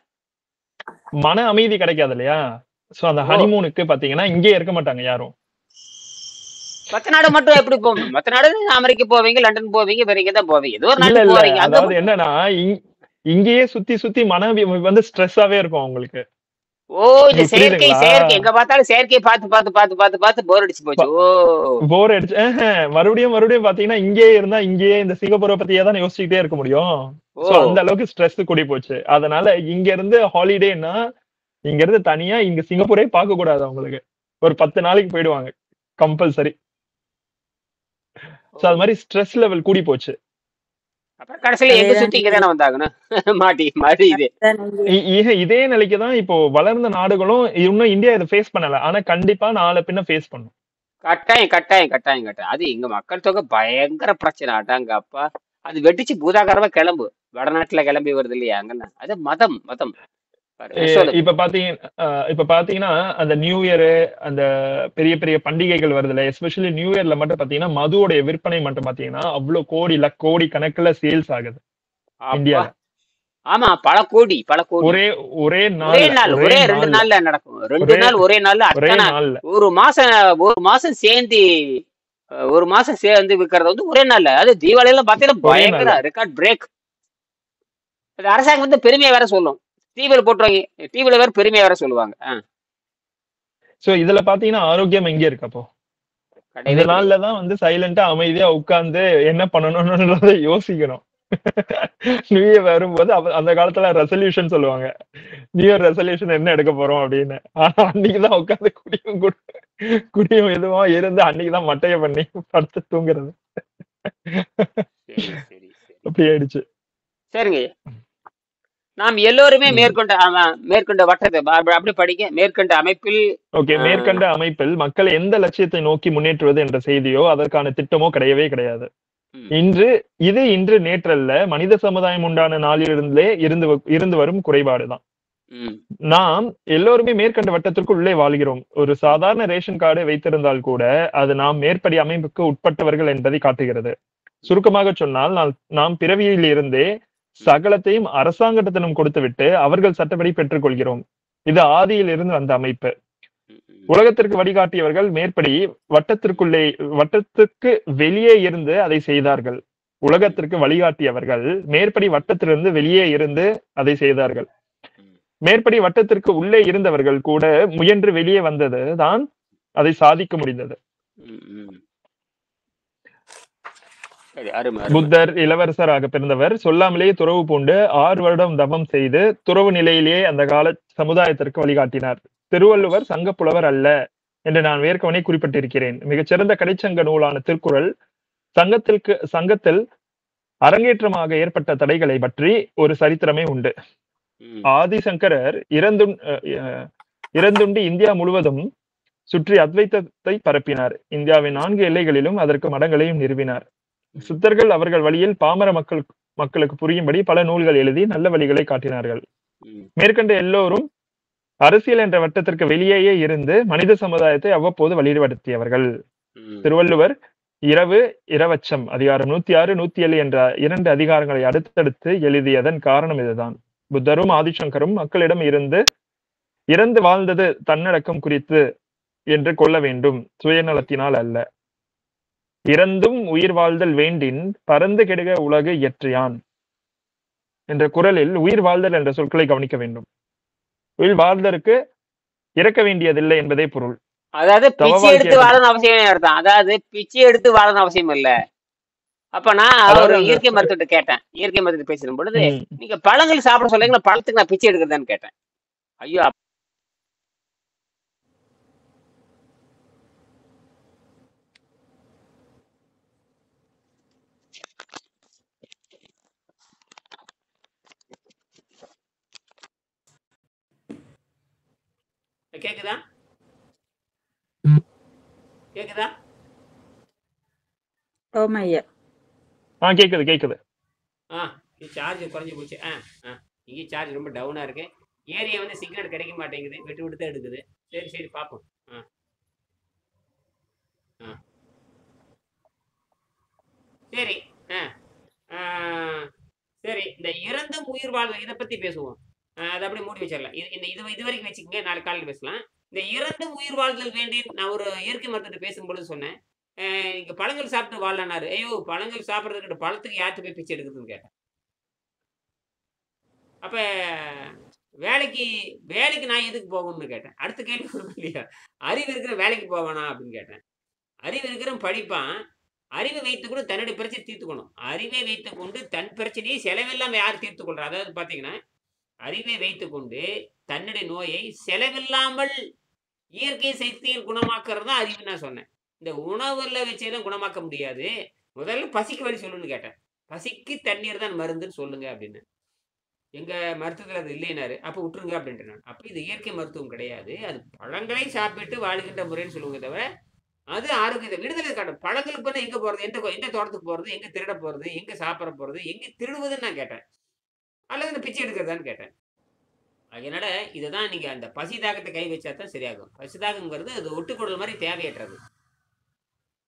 மன அமைதி கிடைக்காது இல்லையா? சோ அந்த ஹனிமூனுக்கு பாத்தீங்கன்னா இங்கே இருக்க மாட்டாங்க யாரும். மத்த நாடு மட்டும் எப்படி போகும்? மத்த நாடு அமெரிக்கா போவீங்க, லண்டன் போவீங்க, வேற எங்க தான் போவீங்க, ஏதோ ஒரு நாடு போவீங்க. அதாவது என்னன்னா இங்கேயே சுத்தி சுத்தி வந்து ஸ்ட்ரெஸ்ஸாவே இருக்கும் அவங்களுக்கு. ஓ இந்த உங்களுக்கு செயற்கை புரியுதுங்களா? செயற்கை எங்க பார்த்தாலும் செயற்கை பார்த்து பார்த்து பார்த்து பார்த்து பார்த்து போர் அடிச்சு போச்சு. ஓ போர் அடிச்சு மறுபடியும் மறுபடியும் பாத்தீங்கன்னா இங்கேயே இருந்தா இங்கேயே இந்த சிங்கப்பூரை பத்தியே தான் யோசிச்சுக்கிட்டே இருக்க முடியும். ஓ சோ அந்த அளவுக்கு ஸ்ட்ரெஸ் கூடி போச்சு. அதனால இங்க இருந்து ஹாலிடேன்னா இங்க இருந்து தனியா இங்க சிங்கப்பூரே பார்க்க கூடாது அவங்களுக்கு. ஒரு 10 நாளைக்கு போயிடுவாங்க கம்பல்சரி. சோ அது மாதிரி ஸ்ட்ரெஸ் லெவல் கூடி போச்சு. அப்புறம் கடைசியில எங்க அதேதான் சுத்தி இங்க தானே வந்தாங்கன்னு மாட்டி இது. இதே நிலைக்கு தான் இப்போ வளர்ந்த நாடுகளும் இன்னும் இந்தியா இதை ஃபேஸ் பண்ணல. ஆனா கண்டிப்பா நாளை பின்ன ஃபேஸ் பண்ணும். கட்டாயம் கட்டாயம் கட்டாயம் கட்டாயம். அது எங்க மக்கள் தொகை பயங்கர பிரச்சனை ஆட்டாங்க அப்பா. அது வெடிச்சு பூதாகரமா கிளம்பு. வடநாட்டுல கிளம்பி வருது இல்லையா அங்கெல்லாம். அது மதம் மதம். சொல்லுங்க. இப்ப பாத்தீங்கன்னா அந்த நியூ இயர், அந்த பெரிய பெரிய பண்டிகைகள் வருதுல்ல, எஸ்பெஷலி நியூ இயர்ல மட்டும் பாத்தீங்கன்னா மதுவோடைய விற்பனை மட்டும் பாத்தீங்கன்னா அவ்வளவு கோடி கணக்குல சேல்ஸ் ஆகுது அப்பா இந்தியால. ஆமா பல கோடி ஒரே ஒரே நாள் ஒரே 2 நாள்ல நடக்கும். 2 நாள் ஒரே நாள்ல அத்தனை ஒரு மாசம் சேர்ந்து விற்கிறது வந்து ஒரே நாள்ல. அது தீபாவளியில பாத்தீங்கன்னா பயங்கர ரெக்கார்ட் பிரேக். அது அரசாங்கம் வந்து பெருமையா வேற சொல்லும். டிவில போட்டுருவாங்க, டிவில வேற பெருமையா வேற சொல்லுவாங்க. சோ இதுல பாத்தீங்கன்னா ஆரோக்கியம் எங்க இருக்கு அப்போ? இந்த நாள்லதான் வந்து சைலண்டா அமைதியா உட்கார்ந்து என்ன பண்ணணும்ன்றத யோசிக்கணும். நியூ இயர் வரும்போது அந்த காலத்துல ரெசல்யூஷன் சொல்லுவாங்க. நியூ இயர் ரெசல்யூஷன் என்ன எடுக்க போறோம் அப்படின்னு. ஆனா அன்னைக்குதான் உட்காந்து குடியும் எதுவா இருந்து அன்னைக்குதான் மட்டைய பண்ணி படுத்து தூங்குறது. அப்படி ஆயிடுச்சு. சரிங்க. நாம் எல்லோருமே மேற்கொண்ட வட்டத்தை அப்படி படிக்க மேற்கண்ட அமைப்பில் மக்களை எந்த லட்சியத்தை நோக்கி முன்னேற்றுவது என்ற செய்தியோ அதற்கான திட்டமோ கிடையவே கிடையாது. இன்று நேற்றல்ல, மனித சமுதாயம் உண்டான நாளிலிருந்தே இருந்து வரும் குறைபாடுதான். நாம் எல்லோருமே மேற்கண்ட வட்டத்திற்கு உள்ளே வாழ்கிறோம். ஒரு சாதாரண ரேஷன் கார்டு வைத்திருந்தால் கூட அது நாம் மேற்படி அமைப்புக்கு உட்பட்டவர்கள் என்பதை காட்டுகிறது. சுருக்கமாக சொன்னால் நாம் பிறவியில் இருந்தே சகலத்தையும் அரசாங்கத்திடம் கொடுத்துவிட்டு அவர்கள் சட்டப்படி பெற்றுக் கொள்கிறோம். இது ஆதியில் இருந்து வந்த அமைப்பு. உலகத்திற்கு வழிகாட்டியவர்கள் மேற்படி வட்டத்திற்கு வெளியே இருந்து அதை செய்தார்கள். உலகத்திற்கு வழிகாட்டியவர்கள் மேற்படி வட்டத்திலிருந்து வெளியே இருந்து அதை செய்தார்கள். மேற்படி வட்டத்திற்கு உள்ளே இருந்தவர்கள் கூட முயன்று வெளியே வந்தது தான் அதை சாதிக்க முடிந்தது. புத்தர் இளவரசராக பிறந்தவர். சொல்லாமலேயே துறவு பூண்டு 6 வருடம் தவம் செய்து துறவு நிலையிலேயே அந்த கால சமுதாயத்திற்கு வழிகாட்டினார். திருவள்ளுவர் சங்க புலவர் அல்ல என்று நான் ஏற்கனவே குறிப்பிட்டிருக்கிறேன். மிகச்சிறந்த கடைச்சங்க நூலான திருக்குறள் சங்கத்தில் அரங்கேற்றமாக ஏற்பட்ட தடைகளை பற்றி ஒரு சரித்திரமே உண்டு. ஆதிசங்கரர் இறந்துண்டு இந்தியா முழுவதும் சுற்றி அத்வைத்தத்தை பரப்பினார். இந்தியாவின் 4 எல்லைகளிலும் அதற்கு மடங்களையும் நிறுவினார். சித்தர்கள் அவர்கள் வழியில் பாமர மக்களுக்கு புரியும்படி பல நூல்கள் எழுதி நல்ல வழிகளை காட்டினார்கள். மேற்கண்ட எல்லோரும் அரசியல் என்ற வட்டத்திற்கு வெளியேயே இருந்து மனித சமுதாயத்தை அவ்வப்போது வழிபடுத்தியவர்கள். திருவள்ளுவர் இரவச்சம் அதிகாரம் 106, 107 என்ற 2 அதிகாரங்களை அடுத்தடுத்து எழுதியதன் காரணம் இதுதான். புத்தரும் ஆதிசங்கரும் மக்களிடம் இறந்து வாழ்ந்தது தன்னடக்கம் குறித்து என்று கொள்ள வேண்டும், சுயநலத்தினால் அல்ல. இறந்தும் உயிர் வாழ்தல் வேண்டின் பரந்து கெடுக உலகு இயற்றியான் என்ற குறளில் உயிர் வாழ்தல் என்ற சொற்களை கவனிக்க வேண்டும். உயிர் வாழ்தலுக்கு இறக்க வேண்டியதில்லை என்பதே பொருள். அதாவது பிச்சை எடுத்து வாழணும் அவசியம் அர்த்தம். அதாவது பிச்சை எடுத்து வாழணும் அவசியம் இல்ல. அப்ப நான் ஒரு இயற்கை மருத்துவத்தை கேட்டேன். இயற்கை மருத்துவத்தை பேசும் பொழுது நீங்க பழங்கள் சாப்பிட சொல்லுங்க, பழத்துக்கு நான் பிச்சை எடுக்கிறதான்னு கேட்டேன். ஐயோ கேக்குதா? ஓமையா கேக்குது. சார்ஜ் குறைஞ்சு போச்சு. இங்கே சார்ஜ் ரொம்ப டவுனா இருக்கு. ஏரியா வந்து சிக்னல் கிடைக்க மாட்டேங்குது, விட்டு விட்டு தான் எடுக்குது. சரி பார்ப்போம். சரி சரி, இந்த இறந்தும் உயிர் வாழ்தல் இதை பத்தி பேசுவோம். அதை அப்படி மூடி வச்சிடலாம். இது வரைக்கும் வச்சுக்கோங்க, நாளைக்கு காலையில் பேசலாம். இந்த இறந்தும் உயிர் வாழ்தல் வேண்டி நான் ஒரு இயற்கை மருத்துவத்தை பேசும்பொழுது சொன்னேன், இங்க பழங்கள் சாப்பிட்டு வாழனாரு. ஐயோ பழங்கள் சாப்பிட்றதுக்கு பழத்துக்கு யார்கிட்ட போய் பிச்சை எடுக்குதுன்னு கேட்டேன். அப்ப வேலைக்கு வேலைக்கு நான் எதுக்கு போகணும்னு கேட்டேன். அடுத்த கேள்வி வரும் இல்லையா? அறிவு இருக்கிற வேலைக்கு போவானா அப்படின்னு கேட்டேன். அறிவு இருக்கிறவன் படிப்பான். அறிவை வைத்துக் கொண்டு தன்னுடைய பிரச்சனை தீர்த்துக்கணும். அறிவை வைத்துக் கொண்டு தன் பிரச்சனையை செலவில்லாம யார் தீர்த்துக் கொள்றா? அதாவது பாத்தீங்கன்னா, அறிவை வைத்துக் கொண்டு தன்னுடைய நோயை செலவில்லாமல் இயற்கை சக்தியில் குணமாக்குறது தான் அறிவுன்னு நான் சொன்னேன். இந்த உணவுல வச்செல்லாம் குணமாக்க முடியாது. முதல்ல பசிக்கு வழி சொல்லுன்னு கேட்டேன். பசிக்கு தண்ணீர் தான் மருந்துன்னு சொல்லுங்க அப்படின்னு. எங்க மருத்துவத்துல அது இல்லைனாரு. அப்ப விட்டுருங்க அப்படின்ட்டேன் நான். அப்ப இது இயற்கை மருத்துவம் கிடையாது. அது பழங்களை சாப்பிட்டு வாழ்கின்ற முறைன்னு சொல்லுவாங்க தவிர, அது ஆரோக்கியத்தை விடுதலை காட்டும். பழங்களுக்கு போனா எங்க போறது? எந்த தோட்டத்துக்கு போறது? எங்க திருட போறது? எங்க சாப்பிட போறது? எங்க திருடுவதுன்னு நான் கேட்டேன். அல்லது இந்த பிச்சை எடுக்கிறதான்னு கேட்டேன். அதனால இதுதான் நீங்க அந்த பசி தாகத்தை கை வச்சா தான் சரியாகும். பசி தாகம்ங்கிறது அது ஒட்டுக்குடல் மாதிரி தேவையற்றது.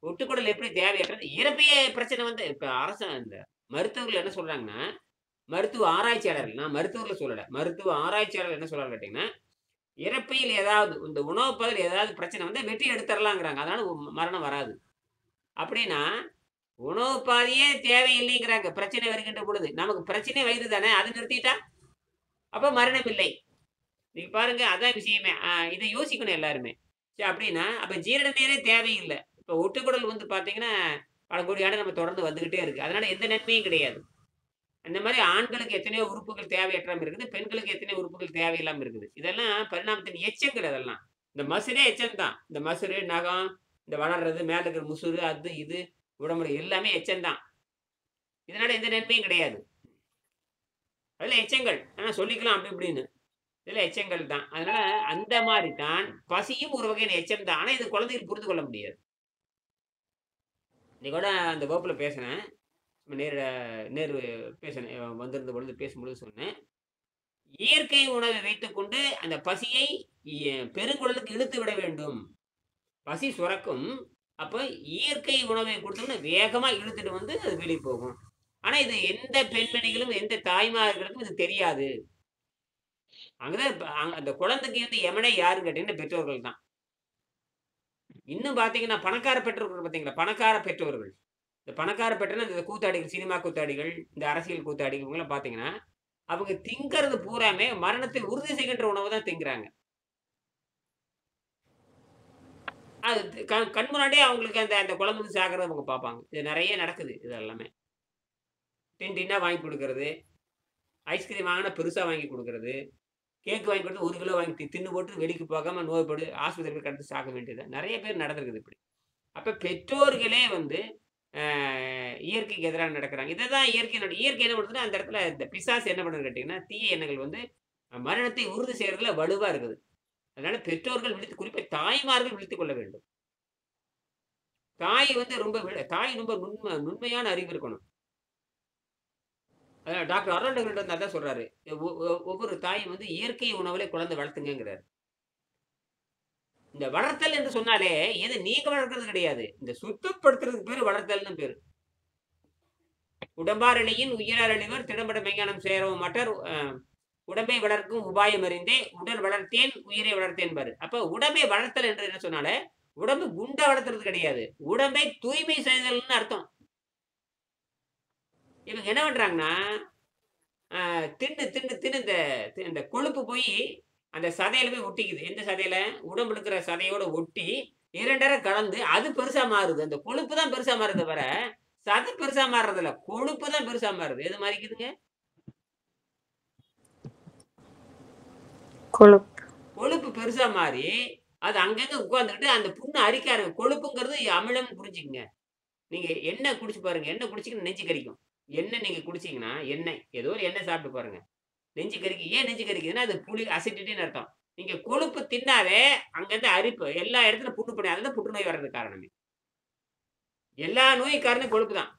ஒட்டுக்குடல் எப்படி தேவையற்றது? இறப்பையே பிரச்சனை வந்து இப்ப இந்த மருத்துவர்கள் என்ன சொல்றாங்கன்னா, மருத்துவ ஆராய்ச்சியாளர்கள், நான் மருத்துவர்ல சொல்லல. மருத்துவ ஆராய்ச்சியாளர்கள் என்ன சொல்றாங்க கேட்டீங்கன்னா, இறப்பையில் ஏதாவது இந்த உணவு பதில் ஏதாவது பிரச்சனை வந்து வெட்டி எடுத்துடலாங்கிறாங்க. அதனால மரணம் வராது. அப்படின்னா உணவு பாதியே தேவையில்லைங்கிறாங்க. பிரச்சனை வருகின்ற பொழுது நமக்கு பிரச்சனை வயிறு தானே, அதை நிறுத்திட்டா அப்ப மரணம் இல்லை. நீங்க பாருங்க, அதான் விஷயமே. இதை யோசிக்கணும் எல்லாருமே. சரி, அப்படின்னா அப்ப ஜீரண நீரே தேவையில்லை. இப்ப ஒட்டுக்குடல் வந்து பாத்தீங்கன்னா பல கோடி ஆண்டு நம்ம தொடர்ந்து வந்துகிட்டே இருக்கு. அதனால எந்த நன்மையும் கிடையாது. அந்த மாதிரி ஆண்களுக்கு எத்தனையோ உறுப்புகள் தேவையற்றாம இருக்குது, பெண்களுக்கு எத்தனையோ உறுப்புகள் தேவையில்லாம இருக்குது. இதெல்லாம் பரிணாமத்தின் எச்சங்கள். அதெல்லாம் இந்த மசுரே எச்சம் தான். இந்த மசுரு, நகம், இந்த வளர்றது, மேல இருக்கிற முசுறு, அது இது உடம்புல எல்லாமே எச்சம்தான். இதனால எந்த நன்மையும் கிடையாது. அதுல எச்சங்கள் ஆனா சொல்லிக்கலாம் அப்படி இப்படின்னு. இதுல எச்சங்கள் தான். அதனால அந்த மாதிரி தான் பசியும் ஒரு வகையான எச்சம் தான். ஆனா இது குழந்தைகள் புரிந்து கொள்ள முடியாது. இன்னைக்கு கூட அந்த வகுப்புல பேசினேன். நேரு பேசினேன். வந்திருந்த பொழுது பேசும்பொழுது சொன்னேன், இயற்கை உணவை வைத்துக்கொண்டு அந்த பசியை பெருங்குடலுக்கு இழுத்து விட வேண்டும். பசி சுரக்கும். அப்ப இயற்கை உணவை கொடுத்தோம்னா வேகமா இழுத்துட்டு வந்து அது வெளியே போகும். ஆனா இது எந்த பெண்மணிகளும் எந்த தாய்மார்களுக்கும் இது தெரியாது. அங்கதான் அந்த குழந்தைக்கு வந்து எமனே யாருன்னு கேட்டீங்கன்னா பெற்றோர்கள் தான். இன்னும் பாத்தீங்கன்னா பணக்கார பெற்றோர்கள் பாத்தீங்களா, பணக்கார பெற்றோர்கள், இந்த பணக்கார பெற்றோர்கள், இந்த கூத்தாடிகள், சினிமா கூத்தாடிகள், இந்த அரசியல் கூத்தாடிகள் இவங்கெல்லாம் பாத்தீங்கன்னா அவங்க திங்கிறது பூராமே மரணத்தை உறுதி செய்கின்ற உணவு தான் திங்கிறாங்க. அது கண் முன்னாடியே அவங்களுக்கு அந்த அந்த குழந்தை வந்து சாகிறத அவங்க பார்ப்பாங்க. இது நிறைய நடக்குது. இது எல்லாமே டின்னா வாங்கி கொடுக்கறது, ஐஸ்கிரீம் வாங்கினா பெருசா வாங்கி கொடுக்கறது, கேக் வாங்கி கொடுத்து 1 கிலோ வாங்கி தின்னு போட்டு வெளிக்கு போகாம நோய்படு ஆஸ்பத்திரியில் கடந்து சாக வேண்டியது நிறைய பேர் நடந்திருக்குது இப்படி. அப்ப பெற்றோர்களே வந்து இயற்கைக்கு எதிராக நடக்கிறாங்க. இதைதான் இயற்கை இயற்கை என்ன பண்ணுதுன்னா, அந்த இடத்துல இந்த பிசாசு என்ன பண்ணுறது கேட்டீங்கன்னா, தீய எண்ணங்கள் வந்து மரணத்தை உறுதி செய்யறதுல வலுவா இருக்குது. அதனால பெற்றோர்கள் குறிப்பாக தாய்மார்கள் விழித்துக் கொள்ள வேண்டும். தாய் வந்து தாய் ரொம்ப நுண்மையான அறிவு இருக்கணும். டாக்டர் அருண் அதான் சொல்றாரு, ஒவ்வொரு தாயும் வந்து இயற்கை உணவுல குழந்தை வளர்த்துங்கிறாரு. இந்த வளர்த்தல் என்று சொன்னாலே எது நீங்க வளர்க்கறது கிடையாது, இந்த சுத்தப்படுத்துறதுக்கு பேரு வளர்த்தல்னு பேரு. உடம்பார் அழியின் உயிரார் அழிவர் திடம்பட மெய்ஞானம் சேரவும் மாட்டார், உடம்பை வளர்க்கும் உபாயம் அறிந்தே உடல் வளர்த்தேன் உயிரை வளர்த்தேன் பாரு. அப்ப உடம்பை வளர்த்தல் என்று என்ன சொன்னாலே உடம்பு குண்டா வளர்த்துறது கிடையாது, உடம்பை தூய்மை செய்தல்னு அர்த்தம். இவங்க என்ன பண்றாங்கன்னா தின்னு தின்னு தின்னு இந்த கொழுப்பு போய் அந்த சதையில போய் ஒட்டிக்குது. எந்த சதையில? உடம்பு இருக்கிற சதையோட ஒட்டி 2 கலந்து அது பெருசா மாறுது. அந்த கொழுப்பு தான் பெருசா மாறுது வர சதை பெருசா மாறுறது இல்ல, கொழுப்பு தான் பெருசா மாறுது. எது மாறிக்குதுங்க? கொழுப்பு பெருசா மாறி அது அங்கங்க உட்கார்ந்துக்கிட்டு அந்த புண்ணு அரிக்க ஆரம்பிக்கும். கொழுப்புங்கிறது அமிலம் புரிஞ்சுக்குங்க. நீங்க எண்ணெய் குடிச்சு பாருங்க, எண்ணெய் குடிச்சிங்கன்னா நெஞ்சு கரிக்கும். எண்ணெய் நீங்க குடிச்சீங்கன்னா, எண்ணெய் ஏதோ ஒரு எண்ணெய் சாப்பிட்டு பாருங்க, நெஞ்சு கறிக்கு. ஏன் நெஞ்சு கறிக்குதுன்னா அது புளி அசிடிட்டின்னு அர்த்தம். நீங்க கொழுப்பு தின்னாவே அங்கிருந்து அரிப்பு எல்லா இடத்துல புண்ணு பண்ணி, அதுதான் புற்றுநோய் வர்றது காரணமே. எல்லா நோய் காரணம் கொழுப்பு தான்.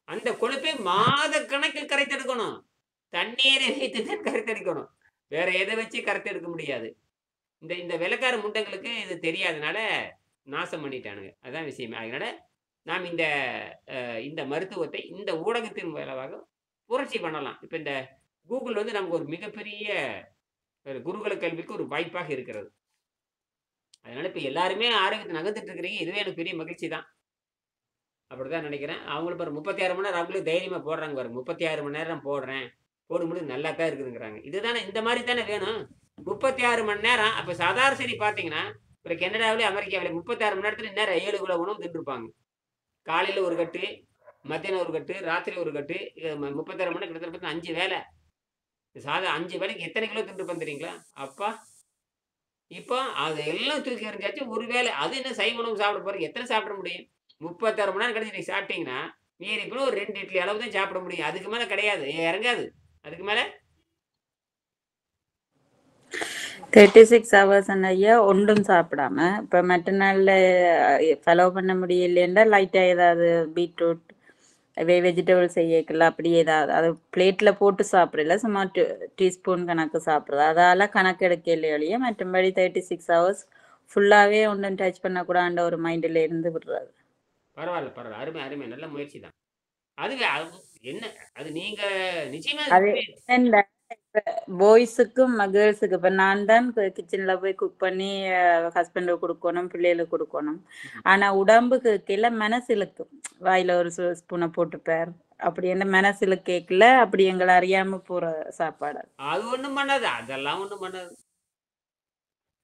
அந்த கொழுப்பை மாத கணக்கில் கரைத்தெடுக்கணும். தண்ணீரை வைத்துதான் கரைத்தெடுக்கணும். வேற எதை வச்சு கரைத்தெடுக்க முடியாது. இந்த வெள்ளக்கார முண்டங்களுக்கு இது தெரியாதனால நாசம் பண்ணிட்டானுங்க. அதான் விஷயமே. அதனால நாம் இந்த மருத்துவத்தை இந்த ஊடகத்தின் மூலமாக புரட்சி பண்ணலாம். இப்ப இந்த கூகுள் வந்து நமக்கு ஒரு மிகப்பெரிய குருகுல கல்விக்கு ஒரு வாய்ப்பாக இருக்கிறது. அதனால இப்ப எல்லாருமே ஆரோக்கியத்தை நகர்ந்துட்டு இருக்கிறீங்க. இதுவே எனக்கு பெரிய மகிழ்ச்சி தான். அப்படிதான் நினைக்கிறேன். அவங்களுக்கு பாரு 36 மணி நேரம் அவங்களே தைரியமா போடுறாங்க பாரு. 36 மணி நேரம் போடுறேன், போடு முடியும் நல்லா தான் இருக்குதுங்கிறாங்க. இதுதானே இந்த மாதிரி தானே வேணும். 36 மணி நேரம். அப்ப சராசரி பாத்தீங்கன்னா ஒரு கனடாவிலே அமெரிக்காவிலே 36 மணி நேரத்துல நேரம் 7 கிலோ உணவு தின்றுப்பாங்க. காலையில ஒரு கட்டு, மத்தியானம் ஒரு கட்டு, ராத்திரி ஒரு கட்டு. 36 மணி நேரம் கிட்டத்தட்ட 5 வேலை. சாதா 5 வேலைக்கு எத்தனை கிலோ தின்றுப்பான் தெரியுங்களா? அப்பா இப்போ அதெல்லாம் தூக்கி எறிஞ்சாச்சு. ஒரு வேளை அது என்ன சைவ உணவு சாப்பிட போறீங்க? எத்தனை சாப்பிட முடியும்? 36 மணி நேரம் கழிச்சு நீங்க சாப்பிட்டீங்கன்னா மீறி போய் ஒரு 2 இட்லி அளவு தான் சாப்பிட முடியும். அதுக்கு மேல கிடையாது. இறங்காது. அதுக்கு மேல 36 ஹவர்ஸ் ஐயா ஒன்றும் சாப்பிடாம இப்போ மற்ற நாளில் ஃபாலோ பண்ண முடியலைன்னா லைட்டாக ஏதாவது பீட்ரூட் வெஜிடபிள் செய்யக்கல அப்படி ஏதாவது அது பிளேட்டில் போட்டு சாப்பிடல சும்மா டீஸ்பூன் கணக்கு சாப்பிட்றது அதால கணக்கு எடுக்கலையே மற்றபடி 36 ஹவர்ஸ் ஃபுல்லாகவே ஒன்றும் டச் பண்ணக்கூடாதுன்ற ஒரு மைண்டில் இருந்து விடுறது. பரவாயில்ல பரவாயில்ல. அருமை அருமை. நல்ல முயற்சி தான். அதுவே என்ன அது நீங்க நிச்சயமா அது என்ன பாய்ஸுக்கும் கேர்ள்ஸுக்கு இப்போ நான் தான் கிச்சனில் போய் குக் பண்ணி ஹஸ்பண்டுக்கு கொடுக்கணும் பிள்ளைகளுக்கு கொடுக்கணும். ஆனால் உடம்புக்கு கீழே மனசு இழுக்கும். வாயில் ஒரு ஸ்பூனை போட்டுப்பார் அப்படி என்ன மனசு இழுக்கல அப்படி எங்களை அறியாம போற சாப்பாடு. அது ஒண்ணும் பண்ணாது. அதெல்லாம் ஒண்ணும் பண்ணாது.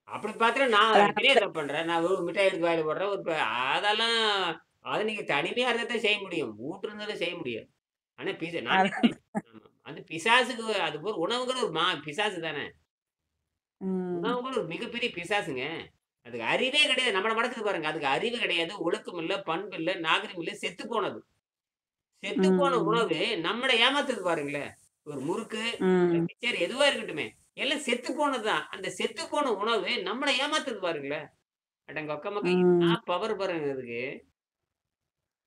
அப்படி பார்த்தா நான் பெரிய தப்பு பண்றேன். நான் ஒரு மிட்டாய் எடுத்து வாயில போடுறேன். அதெல்லாம் அது நீங்க தனிமையா இருந்தா செய்ய முடியும். வீட்டு இருந்தாலும் செய்ய முடியாது. ஆனா அந்த பிசாசுக்கு அது போல உணவுகள் ஒரு பிசாசு தானே. உணவுகள் ஒரு மிகப்பெரிய பிசாசுங்க. அதுக்கு அறிவே கிடையாது. நம்மள மடக்குது பாருங்க. அதுக்கு அறிவு கிடையாது, ஒழுக்கம் இல்ல, பண்பு இல்ல, நாகரிகம் இல்ல, செத்து போனது. செத்து போன உணவு நம்மளை ஏமாத்துது பாருங்களேன். ஒரு முறுக்கு மிச்சர் எதுவா இருக்கட்டுமே எல்லாம் செத்து போனதுதான். அந்த செத்து போன உணவு நம்மளை ஏமாத்துது பாருங்களேன். அடங்க ஒக்க மக்கா பவர் பாருங்க. அதுக்கு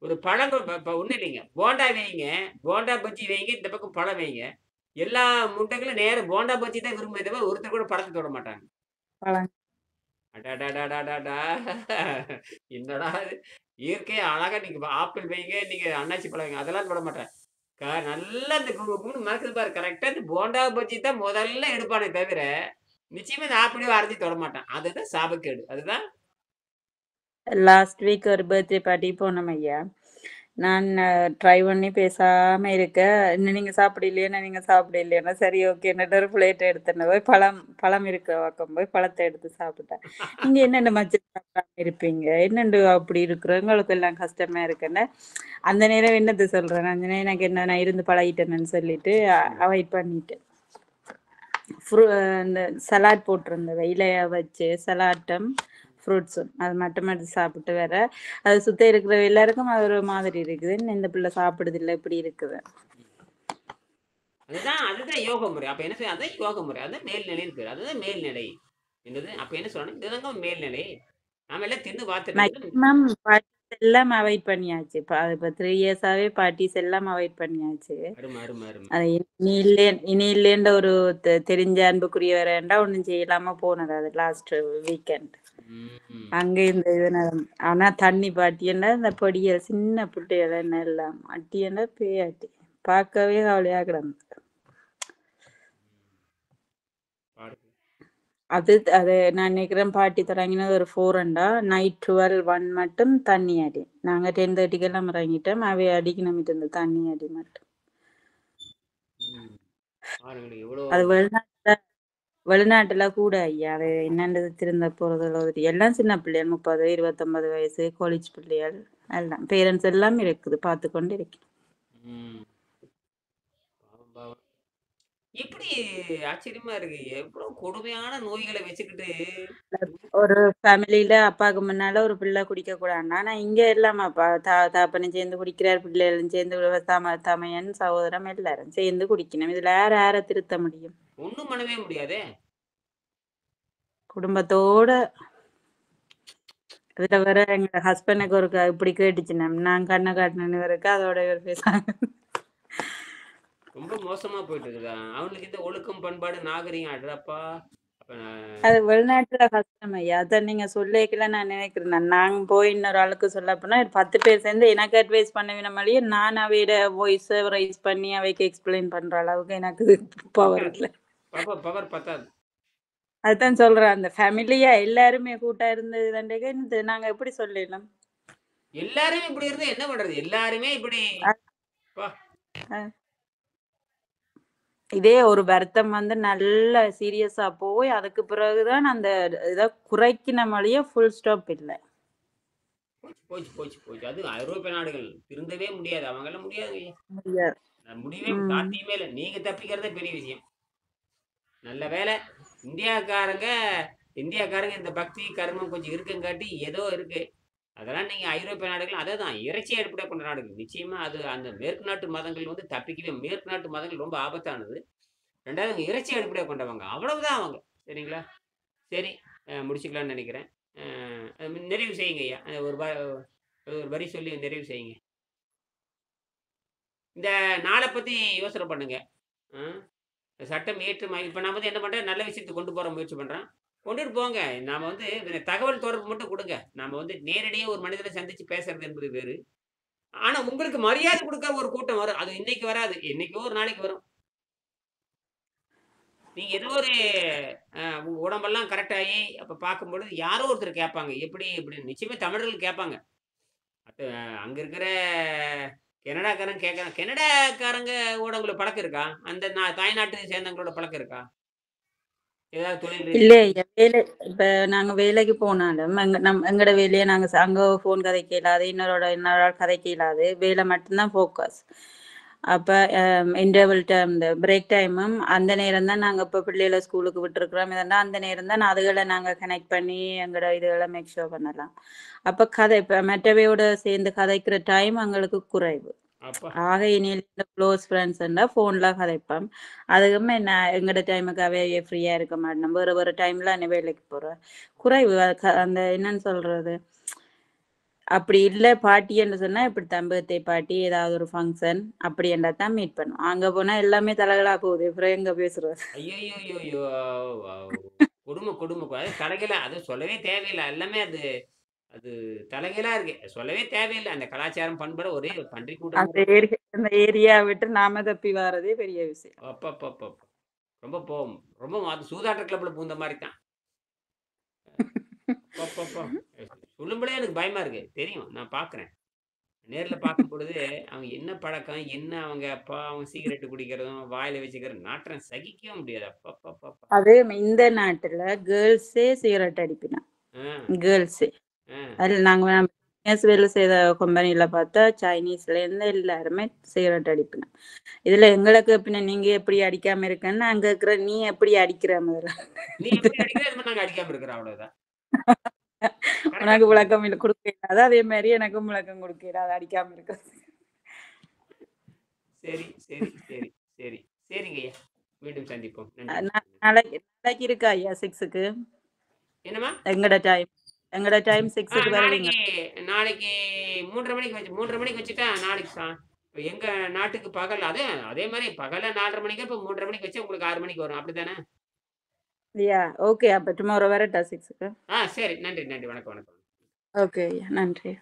ஒரு பழம் ஒண்ணு இல்லைங்க. போண்டா வைங்க, போண்டா பஜ்ஜி வைங்க, இந்த பக்கம் பழம் வைங்க. எல்லா முட்டைகளும் நேரம் போண்டா பஜ்ஜி தான் விரும்புறதை தவிர ஒருத்தர் கூட பழத்தை தொட மாட்டாங்க. அடாடாடாடாடா என்னடா இயற்கையா அழகா நீங்க ஆப்பிள் வைங்க, நீங்க அன்னாச்சி பழம் வைங்க, அதெல்லாம் தொட மாட்டேன். நல்லா இந்த மறக்குது பாரு. கரெக்டா இந்த போண்டா பஜ்ஜி தான் முதல்ல எடுப்பானே தவிர நிச்சயமா இந்த ஆப்பிளையும் அரைச்சி தொட மாட்டான். அதுதான் சாபக்கேடு. அதுதான் லாஸ்ட் வீக் ஒரு பர்த்டே பார்ட்டி போனோம் ஐயா. நான் ட்ரை பண்ணி பேசாம இருக்க இன்னும் நீங்க சாப்பிடலையா நீங்க சாப்பிடலையா சரி ஓகே ஒரு பிளேட் எடுத்துன்னு போய் பழம் இருக்க பக்கம் போய் பழத்தை எடுத்து சாப்பிட்டேன். நீங்க என்னென்ன மச்சம் சாப்பிடாம இருப்பீங்க என்னென்று அப்படி இருக்கிறவங்களுக்கு எல்லாம் கஷ்டமா இருக்குன்னு அந்த நேரம் என்னது சொல்றேன். அந்த நேரம் எனக்கு என்ன நான் இருந்து பழகிட்டேன்னு சொல்லிட்டு அவாய்ட் பண்ணிட்டேன். இந்த சலாட் போட்டிருந்த வெயிலைய வச்சு சலாட்டும் ஃப்ரூட்ஸும் அது மட்டும் எடுத்து சாப்பிட்டு வேற அது சுத்த இருக்கிற எல்லாருக்கும் அது ஒரு மாதிரி இருக்குது. இந்த பிள்ளை சாப்பிடுது இல்லை இப்படி இருக்குது. அதுதான் யோக முறை. அப்ப என்ன செய்ய அதான் யோக முறை. அதான் மேல்நிலைன்னு பேர். அதுதான் மேல்நிலை என்னது. அப்ப என்ன சொல்லணும் இதுதாங்க மேல்நிலை. நாம எல்லாம் தின்னு பார்த்துட்டு எல்லாம் அவாய்ட் பண்ணியாச்சு. இப்ப 3 இயர்ஸாவே பார்ட்டிஸ் எல்லாம் அவாய்ட் பண்ணியாச்சு. இனி இல்லேன்ற ஒரு தெரிஞ்ச அன்புக்குரிய வேறேண்டா ஒண்ணும் செய்யலாம போனது. அது லாஸ்ட் வீக்கெண்ட் அங்க இந்த இது ஆனா தண்ணி பாட்டியன்னா இந்த பொடிய சின்ன பிள்ளைகள் என்ன எல்லாம் அட்டியன்னா பேயாட்டி பார்க்கவே கவலையா கிடந்து. அது நான் நினைக்கிறேன் பாட்டி தொடங்கினது ஒரு 4 நைட் 12 மட்டும் தண்ணி அடி. நாங்க 10:30 எல்லாம் இறங்கிட்டோம். அவை அடிக்கணும் இருந்த தண்ணி அடி மட்டும். அது வெளிநாட்டுல கூட ஐயா அது என்னன்றது திருந்த போறது எல்லாம் சின்ன பிள்ளைகள் 30, 29 வயசு காலேஜ் பிள்ளைகள் எல்லாம் பேரண்ட்ஸ் எல்லாம் இருக்குது பார்த்து கொண்டு இருக்கேன். எப்படி ஆச்சரியமா இருக்கு. எவ்வளவு கொடுமையான நோய்களை வச்சுக்கிட்டு ஒரு ஃபேமிலியில அப்பாவுக்கு முன்னால ஒரு பிள்ளை குடிக்க கூடாதுன்னா ஆனா இங்க எல்லாம் அப்பா தாப்பனும் சேர்ந்து குடிக்கிறார் பிள்ளைகளும் சேர்ந்து தமையன் சகோதரம் எல்லாரும் சேர்ந்து குடிக்கணும். இதுல யார திருத்த முடியும்? ஒண்ணும் பண்ணவே முடியாதே. குடும்பத்தோட அதுல வேற எங்க ஹஸ்பண்டுக்கு ஒரு இப்படி கேட்டுச்சு நான் கண்ணை காட்டினு இருக்கு அதோட பேசாங்க. ரொம்ப மோசமா போயிட்டு இருக்குதா அவனுக்கு இந்த ஒழுக்கம் பண்பாடு நாகரிகம் அடப்பா. அது வெளிநாட்டுல கஷ்டம் ஐயா. அதை நீங்க சொல்லிக்கல நான் நினைக்கிறேன். நாங்க போய் இன்னொரு ஆளுக்கு சொல்ல போனா 10 பேர் சேர்ந்து எனக்கு அட்வைஸ் பண்ண மாதிரியே நான் அவையோட வாய்ஸ் ரைஸ் பண்ணி அவைக்கு எக்ஸ்பிளைன் பண்ற அளவுக்கு எனக்கு பவர் இல்லை. பவர் பத்தாது. அதுதான் சொல்றேன். அந்த ஃபேமிலியா எல்லாருமே கூட்டா இருந்தது நாங்க எப்படி சொல்லலாம்? எல்லாருமே இப்படி இருந்தா என்ன பண்றது? எல்லாருமே இப்படி இதே ஒரு வருத்தம் வந்து நல்ல சீரியஸா போய் அதுக்கு பிறகுதான் அந்த இதை குறைக்கின மொழிய ஃபுல் ஸ்டாப் இல்லை. போச்சு போச்சு போச்சு போச்சு. அது ஐரோப்பிய நாடுகள் திருந்தவே முடியாது. அவங்களால முடியாது. முடியாது. முடியவே சாத்தியமே இல்லை. நீங்க தப்பிக்கிறதே பெரிய விஷயம். நல்ல வேலை இந்தியாக்காரங்க இந்த பக்தி கர்மம் கொஞ்சம் இருக்குங்காட்டி ஏதோ இருக்கு. அதெல்லாம் நீங்க ஐரோப்பிய நாடுகள் அதான் இறைச்சி அடிப்படை கொண்ட நாடுகள். நிச்சயமா அது அந்த மேற்கு நாட்டு மதங்கள் வந்து தப்பிக்கவே மேற்கு நாட்டு மதங்கள் ரொம்ப ஆபத்தானது. ரெண்டாவது அவங்க இறைச்சி அடிப்படை கொண்டவங்க. அவ்வளவுதான் அவங்க. சரிங்களா? சரி, முடிச்சுக்கலாம்னு நினைக்கிறேன். நிறைவு செய்யுங்க ஐயா. ஒரு வரி சொல்லி நிறைவு செய்யுங்க. இந்த நாளை பத்தி யோசனை பண்ணுங்க. சட்டம் ஏற்று இப்போ நான் வந்து என்ன பண்ணுறேன், நல்ல விஷயத்தை கொண்டு போகிற முயற்சி பண்ணுறேன். கொண்டுட்டு போங்க. நாம் வந்து தகவல் தொடர்பு மட்டும் கொடுங்க. நாம் வந்து நேரடியாக ஒரு மனிதனை சந்தித்து பேசுறது என்பது வேறு. ஆனால் உங்களுக்கு மரியாதை கொடுக்க ஒரு கூட்டம் வரும். அது இன்னைக்கு வராது, என்னைக்கோ ஒரு நாளைக்கு வரும். நீங்கள் ஏதோ ஒரு உங்கள் உடம்பெல்லாம் கரெக்டாகி அப்போ பார்க்கும்பொழுது யாரோ ஒருத்தர் கேட்பாங்க, எப்படி இப்படி நிச்சயமே தமிழர்கள் கேட்பாங்க. அங்கே இருக்கிற கனடாக்காரங்க கேட்குறாங்க. கனடாக்காரங்க உங்களுக்கு பழக்கம் இருக்கா? அந்த தாய்நாட்டை சேர்ந்தவங்களோட பழக்கம் இருக்கா? ஏதாவது தொழில் இல்ல வேலை இப்ப நாங்க வேலைக்கு போனாலும் எங்கட வேலையை நாங்க அங்க போன் கதைக்க இல்லாது, இன்னொரு கதைக்க இல்லாது, வேலை மட்டும்தான் ஃபோக்கஸ். அப்ப இன்டர்வல் டைம் இந்த பிரேக் டைமும் அந்த நேரம் தான் நாங்க இப்ப பிள்ளைகளை ஸ்கூலுக்கு விட்டுருக்குறோம். இதெல்லாம் அந்த நேரம் தான் அதுகளை நாங்க கனெக்ட் பண்ணி எங்கட இதுகளை மேக் ஷோர் பண்ணலாம். அப்ப கதை இப்ப மற்றவையோட சேர்ந்து கதைக்கிற டைம் எங்களுக்கு குறைவு. ஆக இனியில் க்ளோஸ் ஃப்ரெண்ட்ஸ் ஃபோன்ல கதைப்போம். அதுக்குமே நான் எங்கட டைமுக்காகவே ஃப்ரீயா இருக்க மாட்டேன். வேறு டைம்ல என்ன வேலைக்கு போறேன். குறைவு அந்த என்னன்னு சொல்றது, அப்படி இல்லை பாட்டின்னு சொன்னா இப்படி தம்பத்தை பாட்டி ஏதாவது ஒரு ஃபங்க்ஷன் அப்படி என்றா தான் மீட் பண்ணுவோம். அங்க போனா எல்லாமே தலைகளா போகுது. அப்புறம் எங்க பேசுறது? ஐயோ கொடுமை கொடுமை தலைகளா அது சொல்லவே தேவையில்லை. எல்லாமே அது அது தலைகளா இருக்கு. சொல்லவே தேவையில்லை. அந்த கலாச்சாரம் பண்பட ஒரே பன்றி கூட்டம். அந்த ஏரியா விட்டு நாம தப்பி வர்றதே பெரிய விஷயம். அப்பப்பப்ப ரொம்ப போகும். ரொம்ப அது சூதாட்ட கிளப்ல பூந்த மாதிரி தான். சொல்லும்போதே எனக்கு பயமா இருக்கு. தெரியும், நான் பாக்குறேன். நேர்ல பார்க்கும் பொழுது அவங்க என்ன பழக்கம், என்ன அவங்க அப்பா அவங்க சிகரெட் குடிக்கிறதும் வாயில வச்சுக்கிறதும் நாற்றம் சகிக்கவே முடியாது. அப்பப்பப்ப அது இந்த நாட்டுல கேர்ள்ஸே சிகரெட் அடிப்பினா கேர்ள்ஸே. அதில் நாங்கள் வேலை செய்த கம்பெனியில பார்த்தா சைனீஸ்ல இருந்து எல்லாருமே சிகரெட் அடிப்பினோம். இதுல எங்களுக்கு பின்ன நீங்க எப்படி அடிக்காம இருக்கன்னு நாங்க இருக்கிற, நீ எப்படி அடிக்கிற முதல்ல அடிக்காம இருக்கிற அவ்வளவுதான். உனக்கு விளக்கம் இல்லை கொடுக்க, அதே மாதிரி எனக்கும் விளக்கம் கொடுக்க அடிக்காம இருக்கிறது. சரி சரி சரி சரி சரிங்க ஐயா, மீண்டும் சந்திப்போம். நாளைக்கு இருக்கா ஐயா 6க்கு? என்னமா எங்கட டைம் 6க்கு வருவீங்க? நாளைக்கு 3:30 மணிக்கு வச்சு 3:30 மணிக்கு வச்சுட்டா நாளைக்கு எங்க நாட்டுக்கு பகல் அதே மாதிரி பகல 4:30 மணிக்கு இப்போ 3:30 மணிக்கு வச்சு உங்களுக்கு 6 மணிக்கு வரும். அப்படித்தானே? Yeah okay. அப்ப டுமாரோ வரட்டா 6க்கு? சரி, நன்றி நன்றி, வணக்கம் வணக்கம். ஓகே, நன்றி.